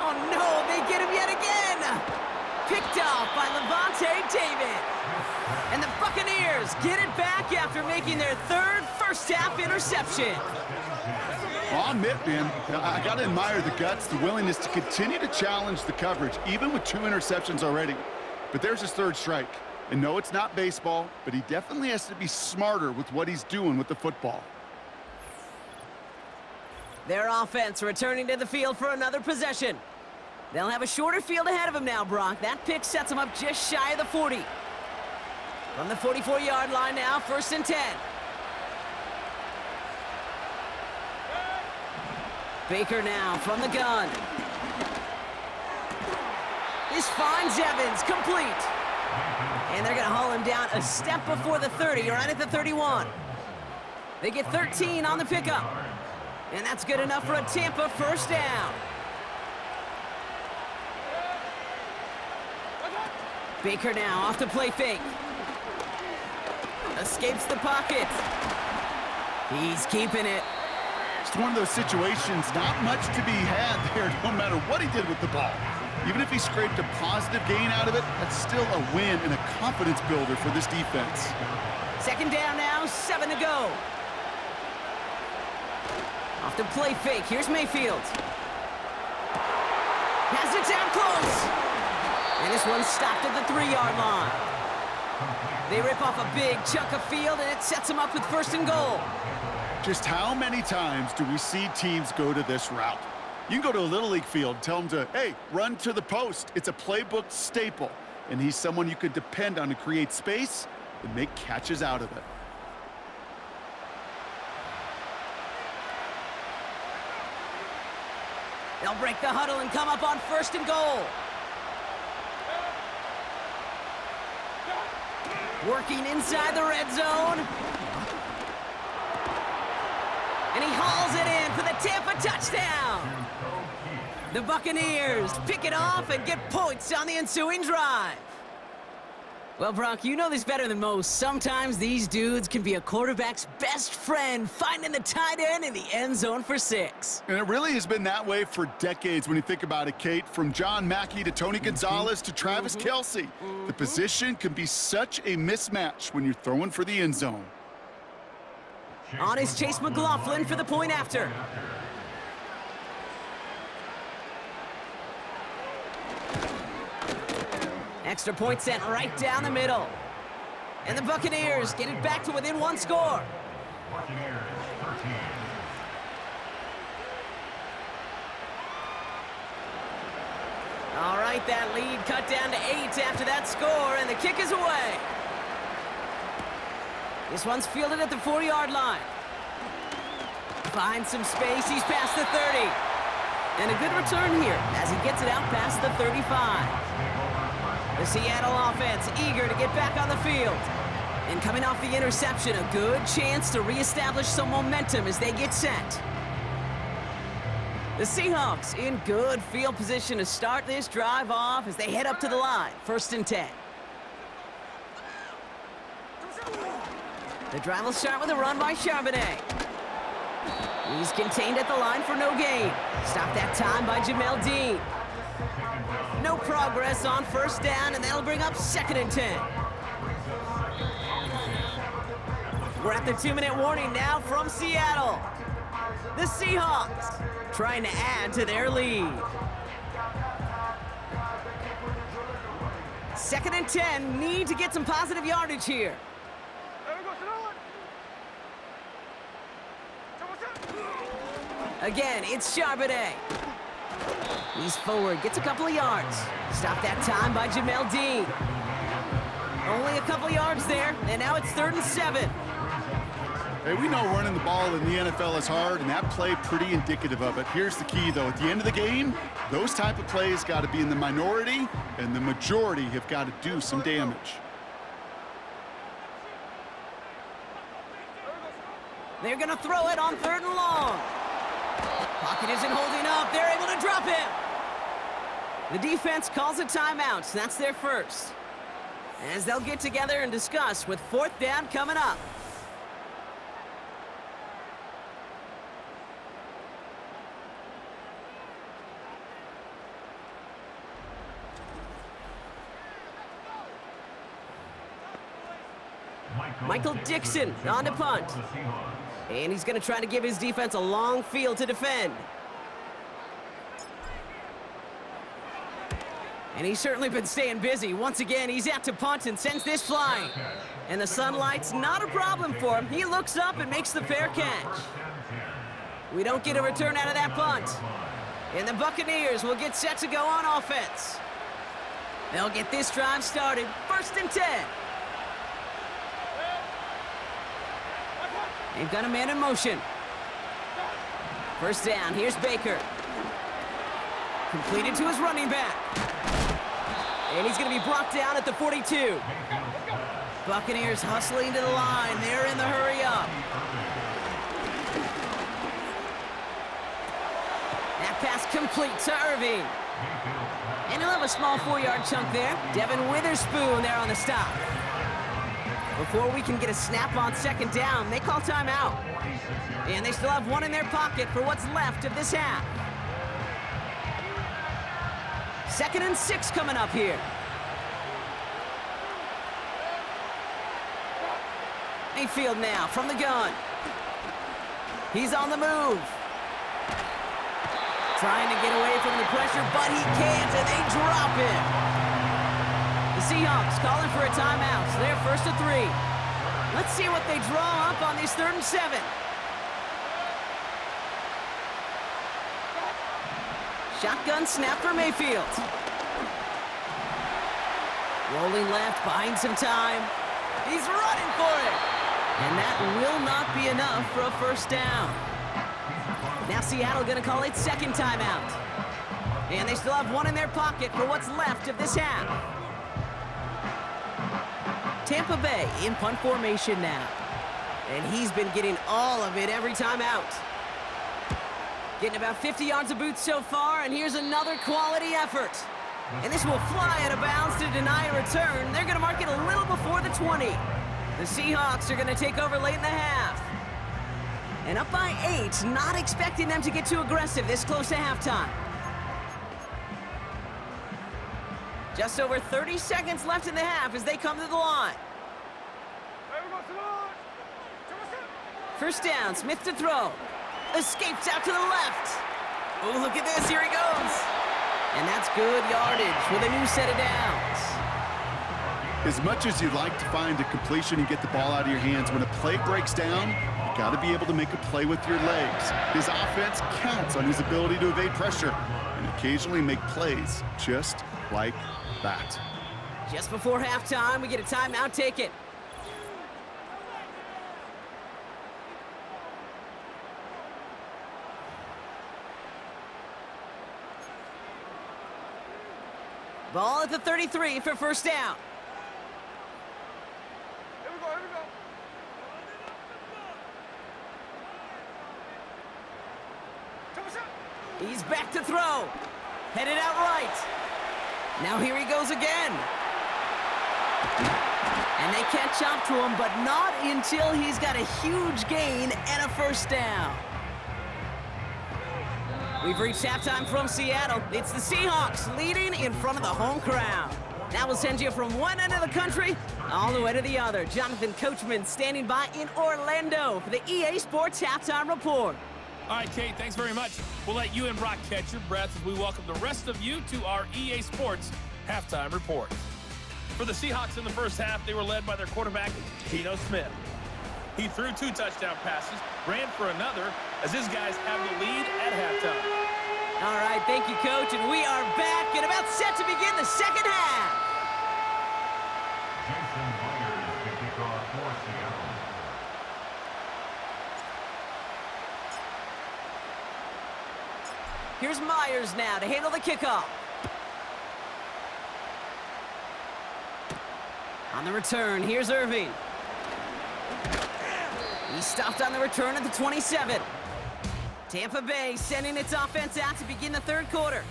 Oh no, they get him yet again! Picked off by Levante David. And the Buccaneers get it back after making their 3rd first-half interception. Well, I'll admit, man, I got to admire the guts, the willingness to continue to challenge the coverage, even with 2 interceptions already. But there's his 3rd strike. And no, it's not baseball, but he definitely has to be smarter with what he's doing with the football. Their offense returning to the field for another possession. They'll have a shorter field ahead of them now, Brock. That pick sets them up just shy of the 40. From the 44-yard line now, 1st and 10. Baker now from the gun. This finds Evans, complete. And they're going to haul him down a step before the 30, right at the 31. They get 13 on the pickup. And that's good enough for a Tampa 1st down. Baker now off the play fake. Escapes the pocket. He's keeping it. It's one of those situations, not much to be had there, no matter what he did with the ball. Even if he scraped a positive gain out of it, that's still a win and a confidence builder for this defense. 2nd down now, 7 to go. Off the play fake, here's Mayfield. Has it down close. And this one's stopped at the 3-yard line. They rip off a big chunk of field, and it sets them up with 1st and goal. Just how many times do we see teams go to this route? You can go to a Little League field, tell them to, hey, run to the post. It's a playbook staple. and he's someone you could depend on to create space and make catches out of it. They'll break the huddle and come up on 1st and goal. Working inside the red zone. And he hauls it in for the Tampa touchdown. The Buccaneers pick it off and get points on the ensuing drive. Well, Brock, you know this better than most. Sometimes these dudes can be a quarterback's best friend, finding the tight end in the end zone for 6. And it really has been that way for decades when you think about it, Kate. From John Mackey to Tony Gonzalez to Travis Kelce. The position can be such a mismatch when you're throwing for the end zone. On is Chase McLaughlin for the point after. Extra point sent right down the middle. And the Buccaneers get it back to within 1 score. All right, that lead cut down to 8 after that score, and the kick is away. This one's fielded at the 4-yard line. Finds some space, he's past the 30. And a good return here as he gets it out past the 35. The Seattle offense eager to get back on the field. And coming off the interception, a good chance to reestablish some momentum as they get set. The Seahawks in good field position to start this drive off as they head up to the line. 1st and 10. The drive will start with a run by Charbonnet. He's contained at the line for no gain. Stopped that time by Jamel Dean. No progress on 1st down, and that'll bring up 2nd and 10. We're at the 2-minute warning now from Seattle. The Seahawks trying to add to their lead. 2nd and 10, need to get some positive yardage here. Again, it's Charbonnet. He's forward, gets a couple of yards. Stopped that time by Jamel Dean. Only a couple of yards there, and now it's 3rd and 7. Hey, we know running the ball in the NFL is hard, and that play pretty indicative of it. Here's the key, though. At the end of the game, those type of plays got to be in the minority, and the majority have got to do some damage. They're going to throw it on 3rd and long. Pocket isn't holding up. They're able to drop him. The defense calls a timeout. That's their first. As they'll get together and discuss with 4th down coming up. Michael Dixon on to punt. And he's going to try to give his defense a long field to defend. And he's certainly been staying busy. Once again, he's out to punt and sends this flying. And the sunlight's not a problem for him. He looks up and makes the fair catch. We don't get a return out of that punt. And the Buccaneers will get set to go on offense. They'll get this drive started. 1st and 10. They've got a man in motion. 1st down, here's Baker. Completed to his running back. And he's going to be brought down at the 42. Buccaneers hustling to the line. They're in the hurry up. That pass complete to Irving. And he'll have a small 4-yard chunk there. Devin Witherspoon there on the stop. Before we can get a snap on 2nd down, they call timeout. And they still have one in their pocket for what's left of this half. 2nd and 6 coming up here. Mayfield now from the gun. He's on the move. Trying to get away from the pressure, but he can't, and they drop him. The Seahawks calling for a timeout, so they're 1st and 3. Let's see what they draw up on this 3rd and 7. Shotgun snap for Mayfield. Rolling left, buying some time. He's running for it. And that will not be enough for a first down. Now Seattle going to call it second timeout. And they still have one in their pocket for what's left of this half. Tampa Bay in punt formation now. And he's been getting all of it every time out. Getting about 50 yards of boots so far, and here's another quality effort. And this will fly out of bounds to deny a return. They're going to mark it a little before the 20. The Seahawks are going to take over late in the half. And up by 8, not expecting them to get too aggressive this close to halftime. Just over 30 seconds left in the half as they come to the line. First down, Smith to throw. Escapes out to the left. Oh, look at this, here he goes. And that's good yardage with a new set of downs. As much as you'd like to find a completion and get the ball out of your hands, when a play breaks down, you got to be able to make a play with your legs. His offense counts on his ability to evade pressure and occasionally make plays just like that. Just before halftime, we get a timeout taken. Ball at the 33 for first down. Here we go, here we go. He's back to throw. Headed out right. Now here he goes again. And they catch up to him, but not until he's got a huge gain and a first down. We've reached halftime from Seattle. It's the Seahawks leading in front of the home crowd. That will send you from one end of the country all the way to the other. Jonathan Coachman standing by in Orlando for the EA Sports Halftime Report. All right, Kate, thanks very much. We'll let you and Brock catch your breath as we welcome the rest of you to our EA Sports Halftime Report. For the Seahawks in the first half, they were led by their quarterback, Geno Smith. He threw 2 touchdown passes, ran for another, as his guys have the lead at halftime. All right, thank you, Coach, and we are back and about set to begin the second half. Here's Myers now to handle the kickoff. On the return, here's Irving. He stopped on the return at the 27. Tampa Bay sending its offense out to begin the third quarter.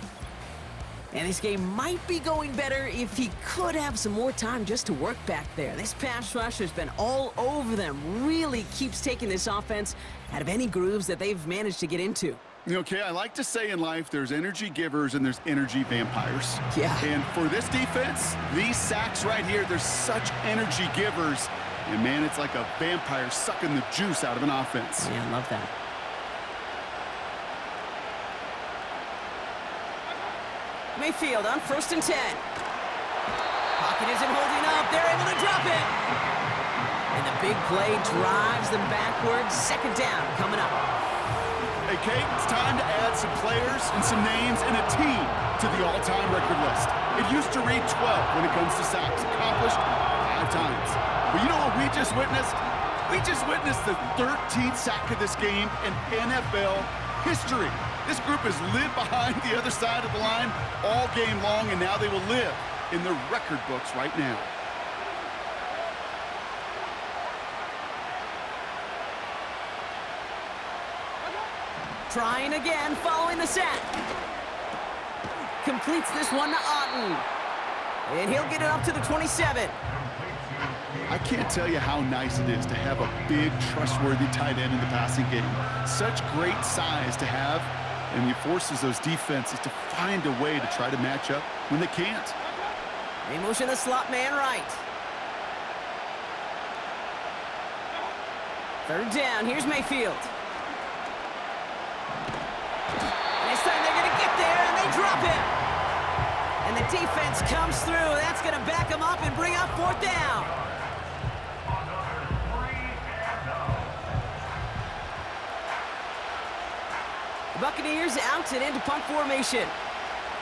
And this game might be going better if he could have some more time just to work back there. This pass rush has been all over them. Really keeps taking this offense out of any grooves that they've managed to get into. Okay, I like to say in life there's energy givers and there's energy vampires. Yeah. And for this defense, these sacks right here, there's such energy givers. And man, it's like a vampire sucking the juice out of an offense. Yeah, I love that. Mayfield on 1st and 10. Pocket isn't holding up. They're able to drop it. And the big play drives them backwards. Second down coming up. Hey, Kate, it's time to add some players and some names and a team to the all-time record list. It used to read 12 when it comes to sacks, accomplished 5 times. But you know what we just witnessed? We just witnessed the 13th sack of this game in NFL history. This group has lived behind the other side of the line all game long, and now they will live in the record books right now. Trying again, following the sack. Completes this one to Otten. And he'll get it up to the 27. I can't tell you how nice it is to have a big, trustworthy tight end in the passing game. Such great size to have, and he forces those defenses to find a way to try to match up when they can't. They motion the slot man right. Third down, here's Mayfield. And this time they're going to get there, and they drop him. And the defense comes through. That's going to back him up and bring up 4th down. The Buccaneers out and into punt formation.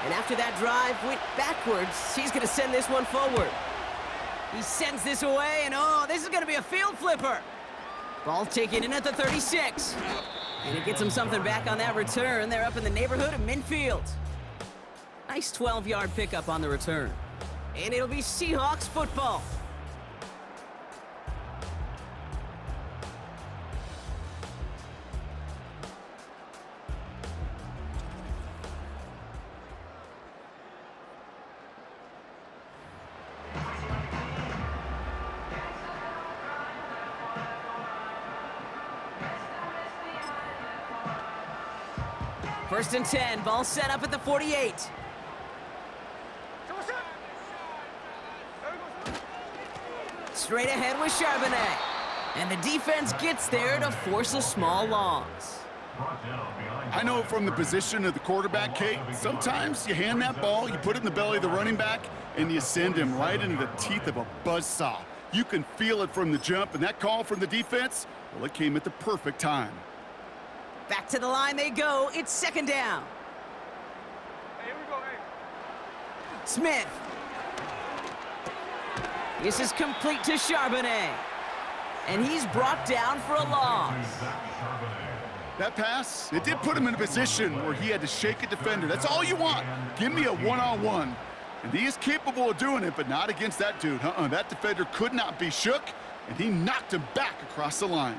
And after that drive went backwards, he's going to send this one forward. He sends this away, and oh, this is going to be a field flipper. Ball taken in at the 36. And it gets him something back on that return. They're up in the neighborhood of midfield. Nice 12-yard pickup on the return. And it'll be Seahawks football. First and 10, ball set up at the 48. Straight ahead with Charbonnet. And the defense gets there to force a small loss. I know from the position of the quarterback, Kate, sometimes you hand that ball, you put it in the belly of the running back, and you send him right into the teeth of a buzzsaw. You can feel it from the jump, and that call from the defense, well, it came at the perfect time. Back to the line they go. It's second down. Hey, here we go, hey. Smith. This is complete to Charbonnet. And he's brought down for a loss. That pass, it did put him in a position where he had to shake a defender. That's all you want. Give me a one-on-one. And he is capable of doing it, but not against that dude. That defender could not be shook, and he knocked him back across the line.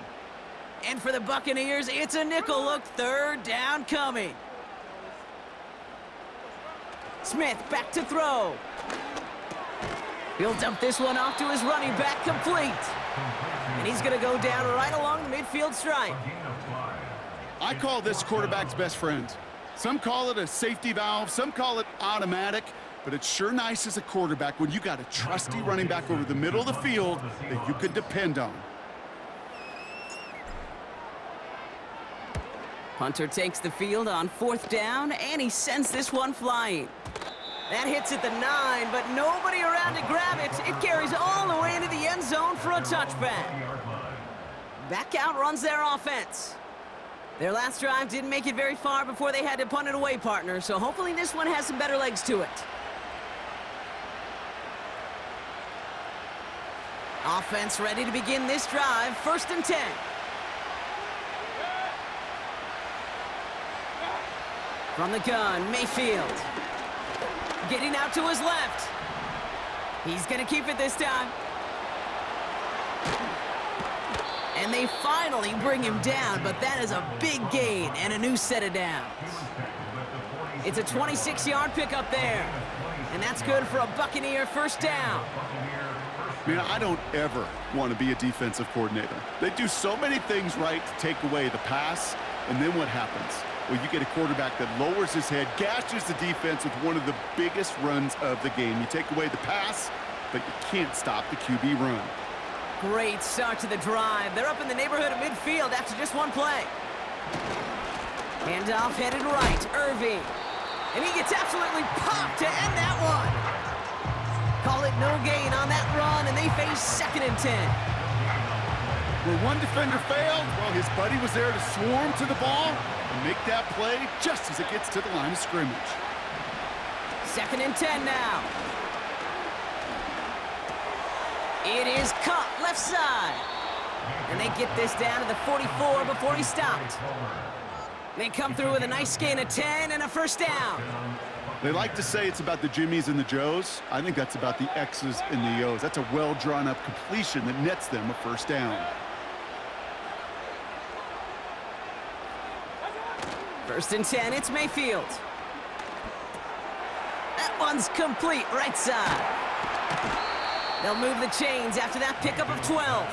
And for the Buccaneers, it's a nickel look. Third down coming. Smith back to throw. He'll dump this one off to his running back, complete. And he's going to go down right along the midfield stripe. I call this quarterback's best friend. Some call it a safety valve, some call it automatic, but it's sure nice as a quarterback when you got a trusty running back over the middle of the field that you can depend on. Punter takes the field on fourth down, and he sends this one flying. That hits at the 9, but nobody around to grab it. It carries all the way into the end zone for a touchback. Back out runs their offense. Their last drive didn't make it very far before they had to punt it away, partner, so hopefully this one has some better legs to it. Offense ready to begin this drive. First and 10. From the gun, Mayfield. Getting out to his left. He's going to keep it this time. And they finally bring him down, but that is a big gain and a new set of downs. It's a 26-yard pickup there. And that's good for a Buccaneer first down. Man, I don't ever want to be a defensive coordinator. They do so many things right to take away the pass, and then what happens? Well, you get a quarterback that lowers his head, gashes the defense with one of the biggest runs of the game. You take away the pass, but you can't stop the QB run. Great start to the drive. They're up in the neighborhood of midfield after just one play. Handoff headed right, Irving. And he gets absolutely popped to end that one. Call it no gain on that run, and they face second and 10. Where one defender failed, well, his buddy was there to swarm to the ball and make that play just as it gets to the line of scrimmage. Second and 10 now. It is caught left side. And they get this down to the 44 before he stopped. They come through with a nice gain of 10 and a first down. They like to say it's about the Jimmies and the Joes. I think that's about the X's and the O's. That's a well-drawn-up completion that nets them a first down. First and 10, it's Mayfield. That one's complete, right side. They'll move the chains after that pickup of 12.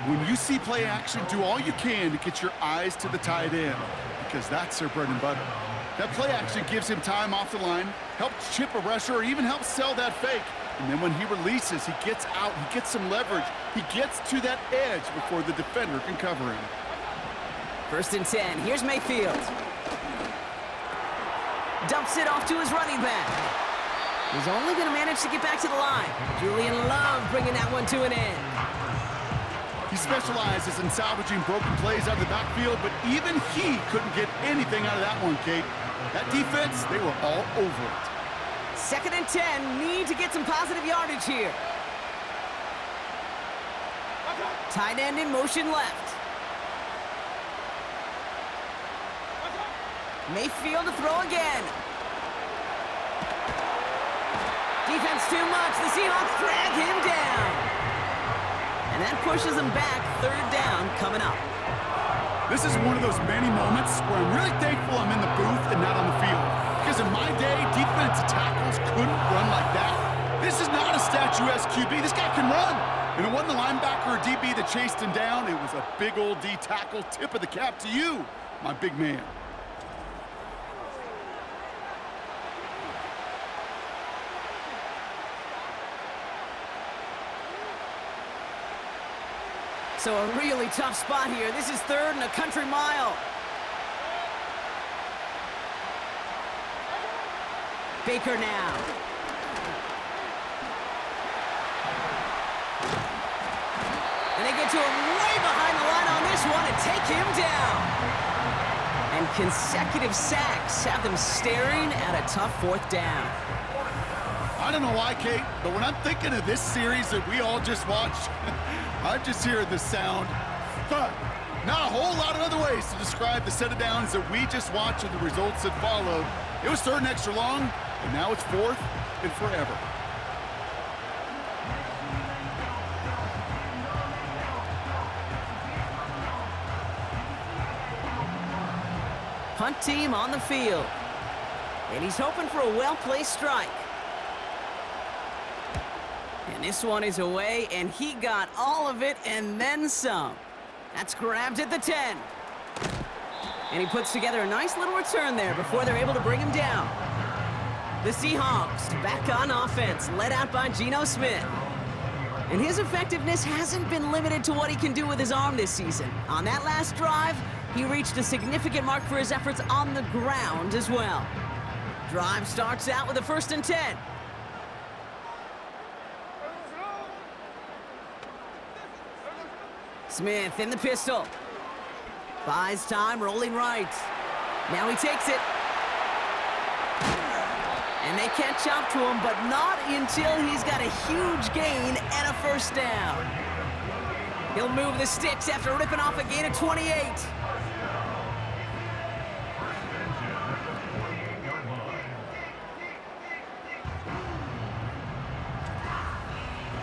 When you see play action, do all you can to get your eyes to the tight end, because that's their bread and butter. That play action gives him time off the line, helps chip a rusher, or even helps sell that fake. And then when he releases, he gets out, he gets some leverage. He gets to that edge before the defender can cover him. First and 10, here's Mayfield. Dumps it off to his running back. He's only going to manage to get back to the line. Julian Love bringing that one to an end. He specializes in salvaging broken plays out of the backfield, but even he couldn't get anything out of that one, Kate. That defense, they were all over it. 2nd and 10, need to get some positive yardage here. Tight end in motion left. Mayfield to throw again. Defense too much. The Seahawks drag him down. And that pushes him back. 3rd down coming up. This is one of those many moments where I'm really thankful I'm in the booth and not on the field. Because in my day, defensive tackles couldn't run like that. This is not a statuesque QB. This guy can run. And it wasn't the linebacker or DB that chased him down. It was a big old D tackle. Tip of the cap to you, my big man. So a really tough spot here. This is 3rd and a country mile. Baker now. And they get to him way behind the line on this one and take him down. And consecutive sacks have them staring at a tough 4th down. I don't know why, Kate, but when I'm thinking of this series that we all just watched, I'm just hearing the sound. But not a whole lot of other ways to describe the set of downs that we just watched and the results that followed. It was 3rd and extra long, and now it's 4th and forever. Punt team on the field. And he's hoping for a well-placed strike. And this one is away, and he got all of it and then some. That's grabbed at the 10. And he puts together a nice little return there before they're able to bring him down. The Seahawks back on offense, led out by Geno Smith. And his effectiveness hasn't been limited to what he can do with his arm this season. On that last drive, he reached a significant mark for his efforts on the ground as well. Drive starts out with a 1st and 10. Smith in the pistol. Buys time, rolling right. Now he takes it. And they catch up to him, but not until he's got a huge gain and a 1st down. He'll move the sticks after ripping off a gain of 28.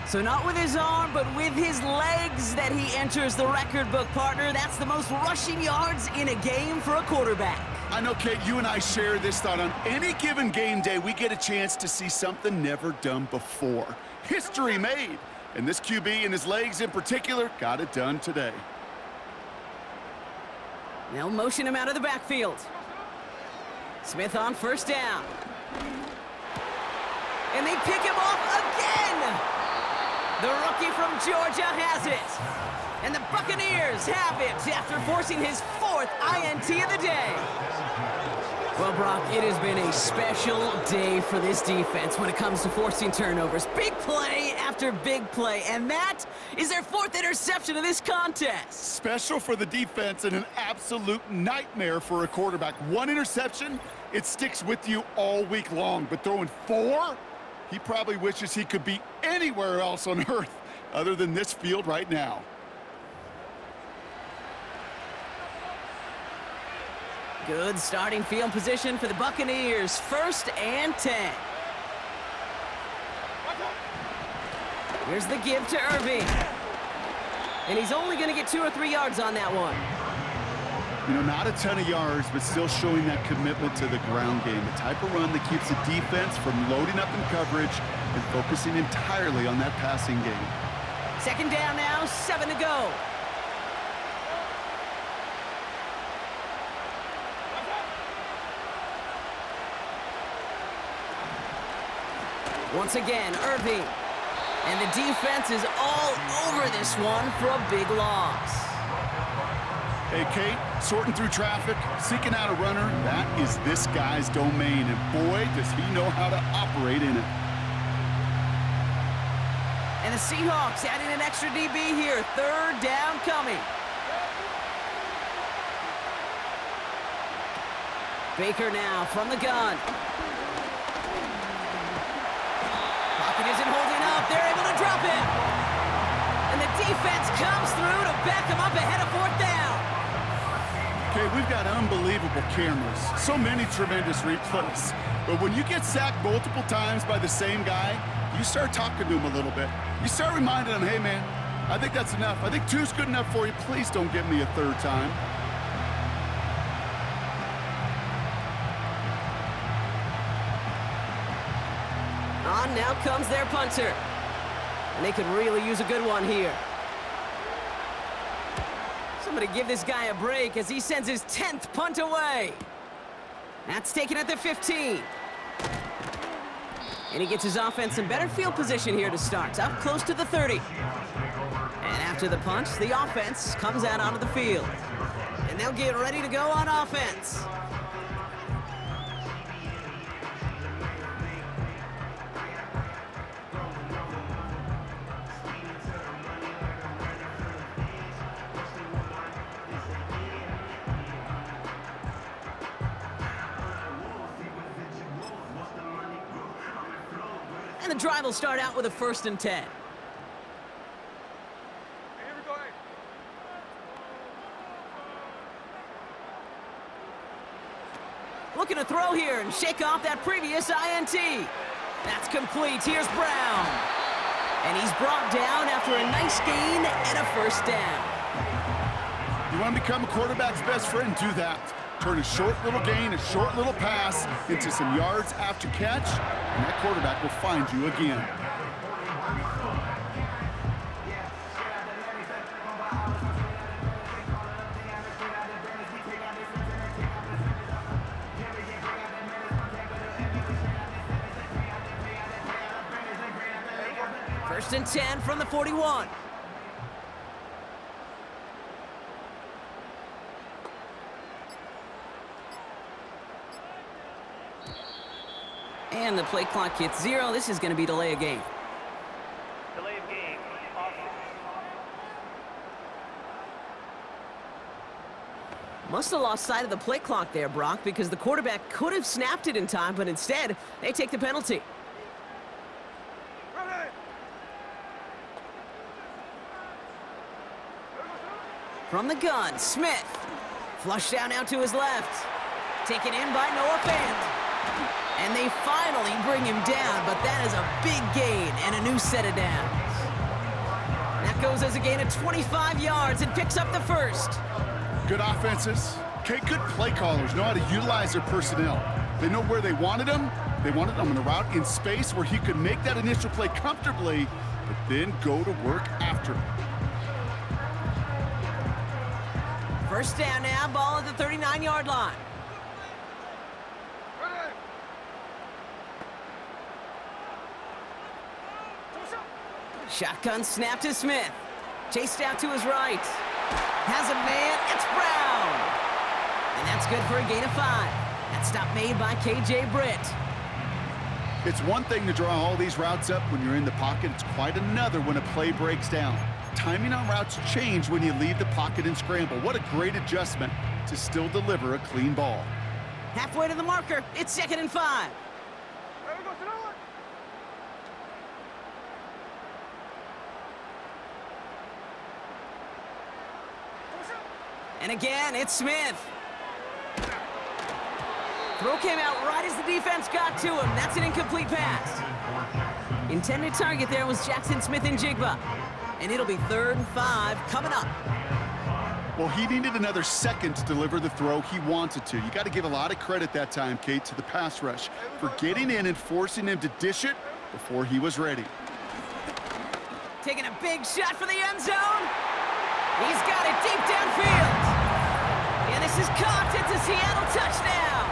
So not with his arm, but with his legs that he enters the record book, partner. That's the most rushing yards in a game for a quarterback. I know, Kate, you and I share this thought. On any given game day, we get a chance to see something never done before. History made. And this QB and his legs in particular got it done today. They'll motion him out of the backfield. Smith on 1st down. And they pick him off again! The rookie from Georgia has it. And the Buccaneers have it after forcing his 4th INT of the day. Well, Brock, it has been a special day for this defense when it comes to forcing turnovers. Big play after big play, and that is their 4th interception of this contest. Special for the defense and an absolute nightmare for a quarterback. 1 interception, it sticks with you all week long, but throwing 4? He probably wishes he could be anywhere else on earth other than this field right now. Good starting field position for the Buccaneers. 1st and 10. Here's the give to Irving. And he's only going to get 2 or 3 yards on that one. You know, not a ton of yards, but still showing that commitment to the ground game. The type of run that keeps the defense from loading up in coverage and focusing entirely on that passing game. 2nd down now, 7 to go. Once again, Irving. And the defense is all over this one for a big loss. Hey, Kate, sorting through traffic, seeking out a runner, that is this guy's domain, and boy, does he know how to operate in it. And the Seahawks adding an extra DB here. 3rd down coming. Baker now from the gun. Pocket isn't holding up. They're able to drop him. And the defense comes through to back him up ahead of 4th down. Okay, we've got unbelievable cameras. So many tremendous replays. But when you get sacked multiple times by the same guy, you start talking to him a little bit. You start reminding him, hey, man, I think that's enough. I think 2's good enough for you. Please don't give me a 3rd time. On now comes their punter. And they could really use a good one here. Somebody give this guy a break as he sends his 10th punt away. That's taken at the 15. And he gets his offense in better field position here to start, up close to the 30. And after the punt, the offense comes out onto the field. And they'll get ready to go on offense. And the drive will start out with a 1st and 10. Hey, here we go, hey. Looking to throw here and shake off that previous INT. That's complete. Here's Brown. And he's brought down after a nice gain and a 1st down. You want to become a quarterback's best friend? Do that. Turn a short little gain, a short little pass into some yards after catch, and that quarterback will find you again. First and 10 from the 41. And the play clock hits 0. This is going to be delay of game. Delay of game. Must have lost sight of the play clock there, Brock, because the quarterback could have snapped it in time, but instead, they take the penalty. Ready. From the gun, Smith. Flushed down now to his left. Taken in by Noah Fant. And they finally bring him down, but that is a big gain and a new set of downs. That goes as a gain of 25 yards and picks up the 1st. Good offenses. Okay, good play callers know how to utilize their personnel. They know where they wanted them. They wanted them in a route in space where he could make that initial play comfortably, but then go to work after. 1st down now, ball at the 39-yard line. Ready. Shotgun snap to Smith. Chased out to his right. Has a man, it's Brown. And that's good for a gain of 5. That stop made by KJ Britt. It's one thing to draw all these routes up when you're in the pocket. It's quite another when a play breaks down. Timing on routes change when you leave the pocket and scramble. What a great adjustment to still deliver a clean ball. Halfway to the marker, it's 2nd and 5. There we go, sit on. And again, it's Smith. Throw came out right as the defense got to him. That's an incomplete pass. Intended target there was Jackson Smith-Njigba. And it'll be 3rd and 5 coming up. Well, he needed another second to deliver the throw he wanted to. You got to give a lot of credit that time, Kate, to the pass rush for getting in and forcing him to dish it before he was ready. Taking a big shot for the end zone. He's got it deep downfield. And this is caught. It's a Seattle touchdown.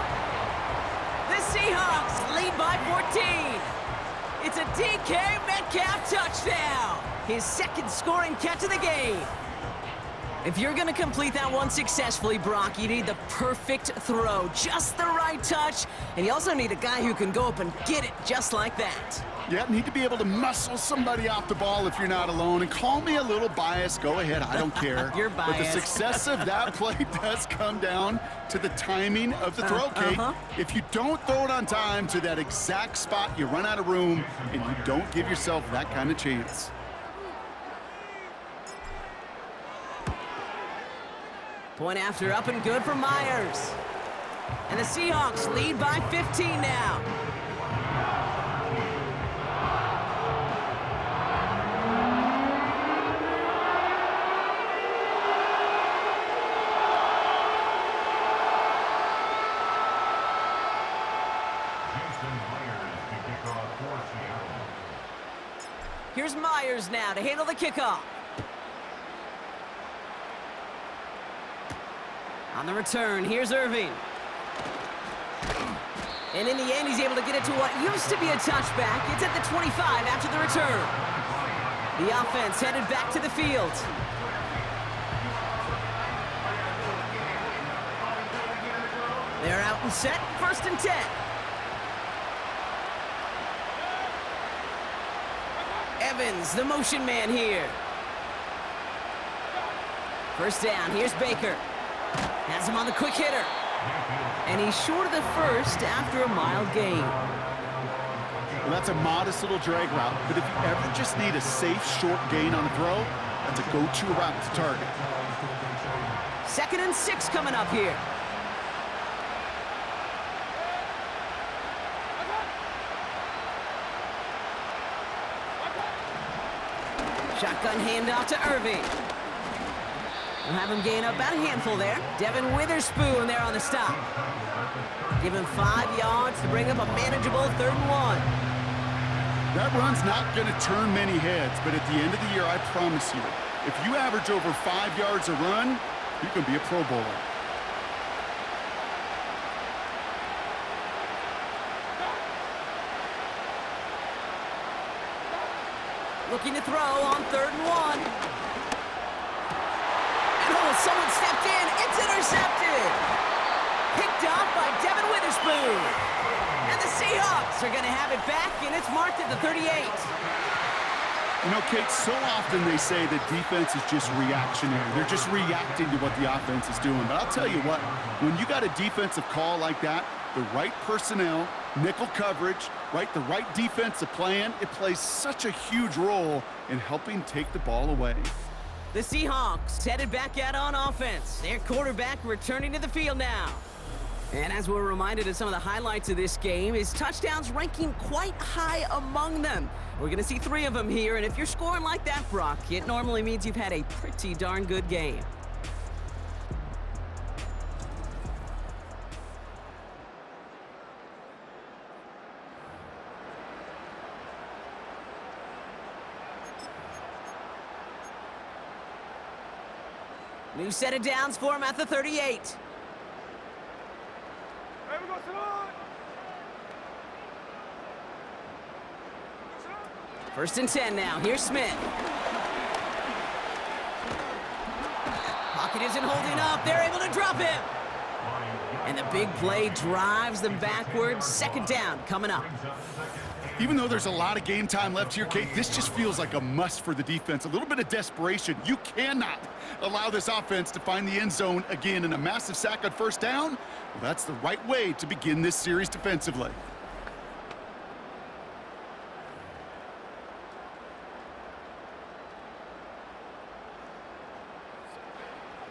The Seahawks lead by 14. It's a DK Metcalf touchdown. His 2nd scoring catch of the game. If you're going to complete that one successfully, Brock, you need the perfect throw, just the right touch, and you also need a guy who can go up and get it just like that. Yeah, need to be able to muscle somebody off the ball if you're not alone. And call me a little biased. Go ahead. I don't care. You're But the biased. success of that play does come down to the timing of the throw, Kate. If you don't throw it on time to that exact spot, you run out of room, and you don't give yourself that kind of chance. Point after up and good for Myers. And the Seahawks lead by 15 now. Here's Myers now to handle the kickoff. On the return, here's Irving. And in the end, he's able to get it to what used to be a touchback. It's at the 25 after the return. The offense headed back to the field. They're out and set, 1st and 10. Evans, the motion man here. 1st down, here's Baker. Has him on the quick hitter. And he's short of the 1st after a mild gain. Well, that's a modest little drag route, but if you ever just need a safe, short gain on a throw, that's a go-to route to target. 2nd and 6 coming up here. Shotgun handoff to Irving. We'll have him gain up about a handful there. Devin Witherspoon there on the stop. Give him 5 yards to bring up a manageable 3rd and 1. That run's not going to turn many heads, but at the end of the year, I promise you, if you average over 5 yards a run, you can be a Pro Bowler. Looking to throw on 3rd and 1. And oh, someone stepped in. It's intercepted. Picked off by Devin Witherspoon. And the Seahawks are going to have it back, and it's marked at the 38. You know, Kate, so often they say that defense is just reactionary. They're just reacting to what the offense is doing. But I'll tell you what, when you got a defensive call like that, the right personnel, nickel coverage, right, the right defensive plan, it plays such a huge role in helping take the ball away. The Seahawks headed back out on offense. Their quarterback returning to the field now. And as we're reminded of some of the highlights of this game, his touchdowns ranking quite high among them. We're going to see 3 of them here, and if you're scoring like that, Brock, it normally means you've had a pretty darn good game. New set of downs for him at the 38. Hey, we go, Salon! 1st and 10 now. Here's Smith. Pocket isn't holding up. They're able to drop him. And the big play drives them backwards. 2nd down coming up. Even though there's a lot of game time left here, Kate, this just feels like a must for the defense. A little bit of desperation. You cannot allow this offense to find the end zone again, in a massive sack on 1st down. Well, that's the right way to begin this series defensively.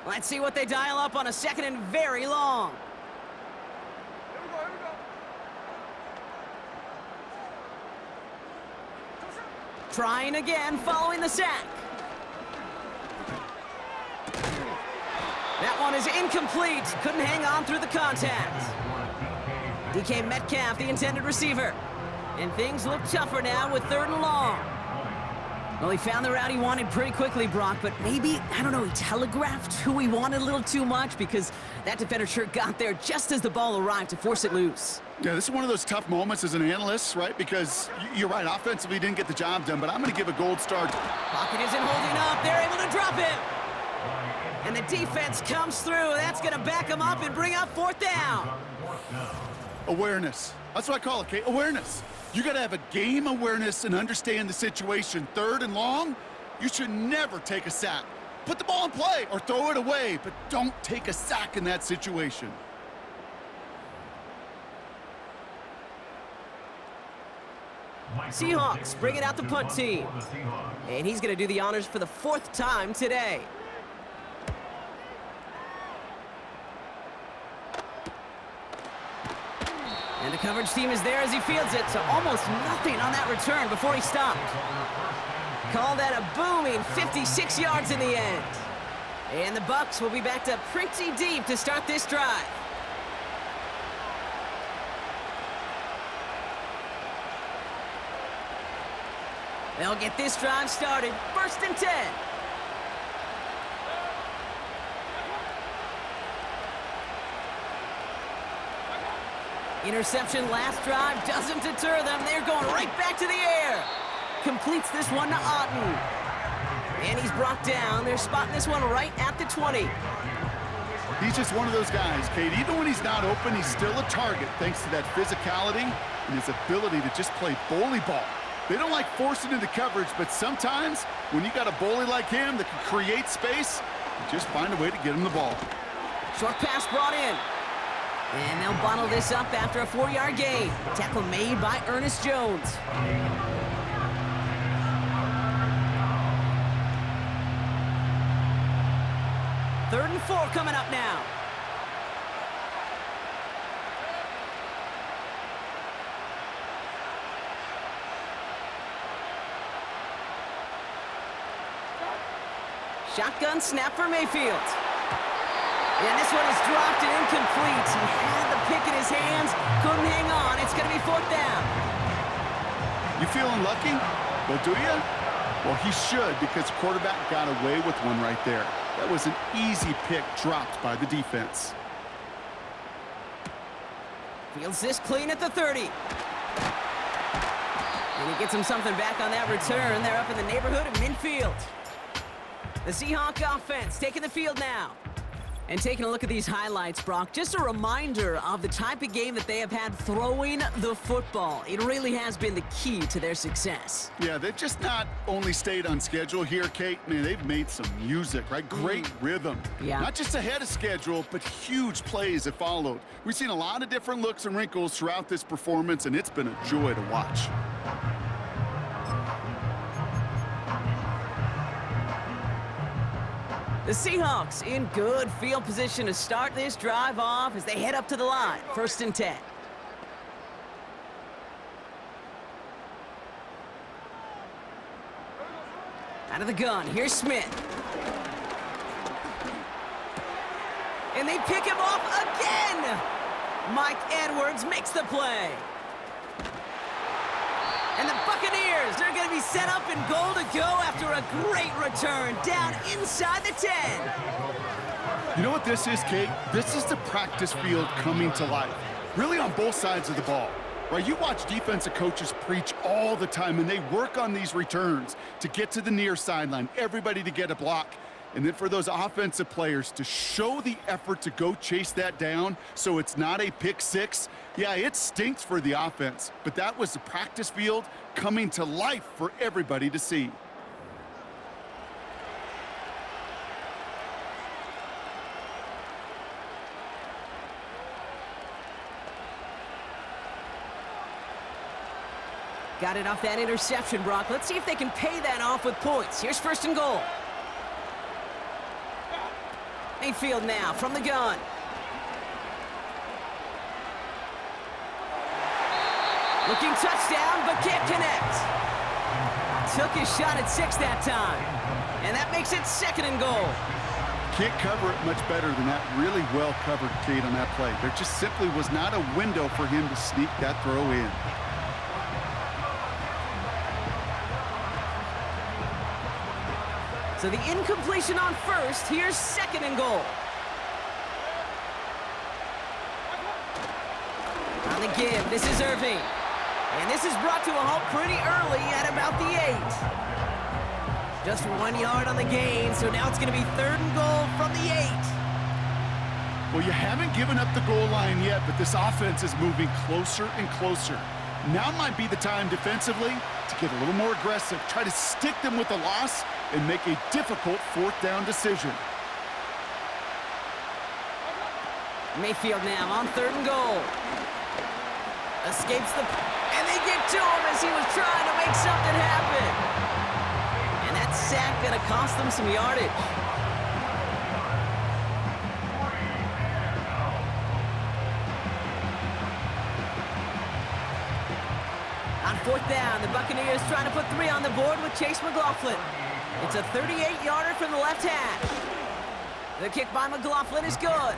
Let's see what they dial up on a 2nd and very long. Here we go, here we go. Trying again following the sack. That one is incomplete. Couldn't hang on through the contact. DK Metcalf, the intended receiver. And things look tougher now with 3rd and long. Well, he found the route he wanted pretty quickly, Brock, but maybe, I don't know, he telegraphed who he wanted a little too much, because that defender sure got there just as the ball arrived to force it loose. Yeah, this is one of those tough moments as an analyst, right? Because you're right, offensively didn't get the job done, but I'm going to give a gold star. Pocket isn't holding up. They're able to drop him. And the defense comes through. That's going to back him up and bring up 4th down. Awareness. That's what I call it, Kate. Awareness. You got to have a game awareness and understand the situation. 3rd and long, you should never take a sack. Put the ball in play or throw it away, but don't take a sack in that situation. Seahawks bringing out the punt team. And he's going to do the honors for the 4th time today. And the coverage team is there as he fields it, so almost nothing on that return before he stopped. Call that a booming 56 yards in the end. And the Bucs will be backed up pretty deep to start this drive. They'll get this drive started. 1st and 10. Interception last drive doesn't deter them. They're going right back to the air. Completes this one to Otten. And he's brought down. They're spotting this one right at the 20. He's just one of those guys, Kate. Even when he's not open, he's still a target thanks to that physicality and his ability to just play bully ball. They don't like forcing into coverage, but sometimes when you got a bully like him that can create space, you just find a way to get him the ball. Short pass brought in. And they'll bottle this up after a 4-yard gain. Tackle made by Ernest Jones. Third and 4 coming up now. Shotgun snap for Mayfield. And this one is dropped and incomplete. He had the pick in his hands, couldn't hang on. It's going to be 4th down. You feeling lucky? Well, do you? Well, he should, because the quarterback got away with one right there. That was an easy pick dropped by the defense. Fields this clean at the 30. And he gets him something back on that return. They're up in the neighborhood of midfield. The Seahawks offense taking the field now. And taking a look at these highlights, Brock, just a reminder of the type of game that they have had throwing the football. It really has been the key to their success. Yeah, they've just not only stayed on schedule here, Kate. Man, they've made some music, right? Great rhythm. Yeah. Not just ahead of schedule, but huge plays that followed. We've seen a lot of different looks and wrinkles throughout this performance, and it's been a joy to watch. The Seahawks in good field position to start this drive off as they head up to the line. 1st and 10. Out of the gun, here's Smith. And they pick him off again! Mike Edwards makes the play. And the Buccaneers are going to be set up in goal to go after a great return down inside the 10. You know what this is, Kate? This is the practice field coming to life. Really on both sides of the ball. Right? You watch defensive coaches preach all the time, and they work on these returns to get to the near sideline, everybody to get a block. And then for those offensive players to show the effort to go chase that down so it's not a pick six. Yeah, it stinks for the offense, but that was the practice field coming to life for everybody to see. Got it off that interception, Brock. Let's see if they can pay that off with points. Here's 1st and goal. Mayfield now from the gun. Looking touchdown, but can't connect. Took his shot at 6 that time. And that makes it 2nd and goal. Can't cover it much better than that. Really well covered, Kate, on that play. There just simply was not a window for him to sneak that throw in. So the incompletion on 1st, here's 2nd and goal. On the give, this is Irving. And this is brought to a halt pretty early at about the 8. Just 1 yard on the gain, so now it's going to be 3rd and goal from the 8. Well, you haven't given up the goal line yet, but this offense is moving closer and closer. Now might be the time defensively to get a little more aggressive, try to stick them with the loss, and make a difficult fourth down decision. Mayfield now on 3rd and goal. Escapes the... And they get to him as he was trying to make something happen. And that sack going to cost them some yardage. On 4th down, the Buccaneers trying to put 3 on the board with Chase McLaughlin. It's a 38-yarder from the left hash. The kick by McLaughlin is good.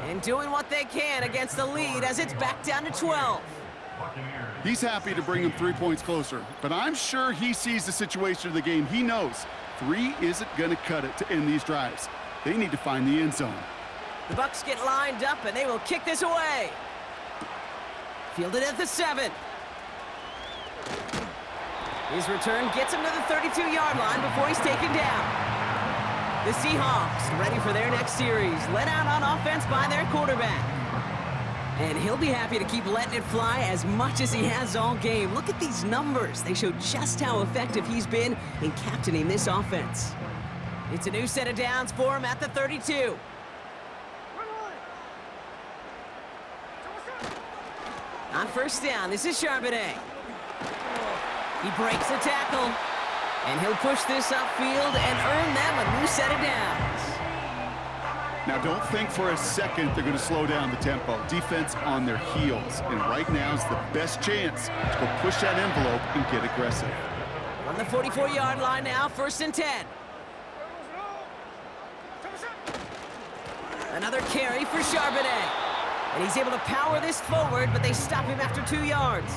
And doing what they can against the lead as it's back down to 12. He's happy to bring him 3 points closer, but I'm sure he sees the situation of the game. He knows 3 isn't going to cut it to end these drives. They need to find the end zone. The Bucs get lined up, and they will kick this away. Fielded at the 7. His return gets him to the 32-yard line before he's taken down. The Seahawks ready for their next series, led out on offense by their quarterback. And he'll be happy to keep letting it fly as much as he has all game. Look at these numbers. They show just how effective he's been in captaining this offense. It's a new set of downs for him at the 32. On 1st down, this is Charbonnet. He breaks the tackle, and he'll push this upfield and earn them a new set of downs. Now, don't think for a second they're going to slow down the tempo. Defense on their heels, and right now is the best chance to go push that envelope and get aggressive. On the 44-yard line now, 1st and 10. Another carry for Charbonnet. And he's able to power this forward, but they stop him after 2 yards.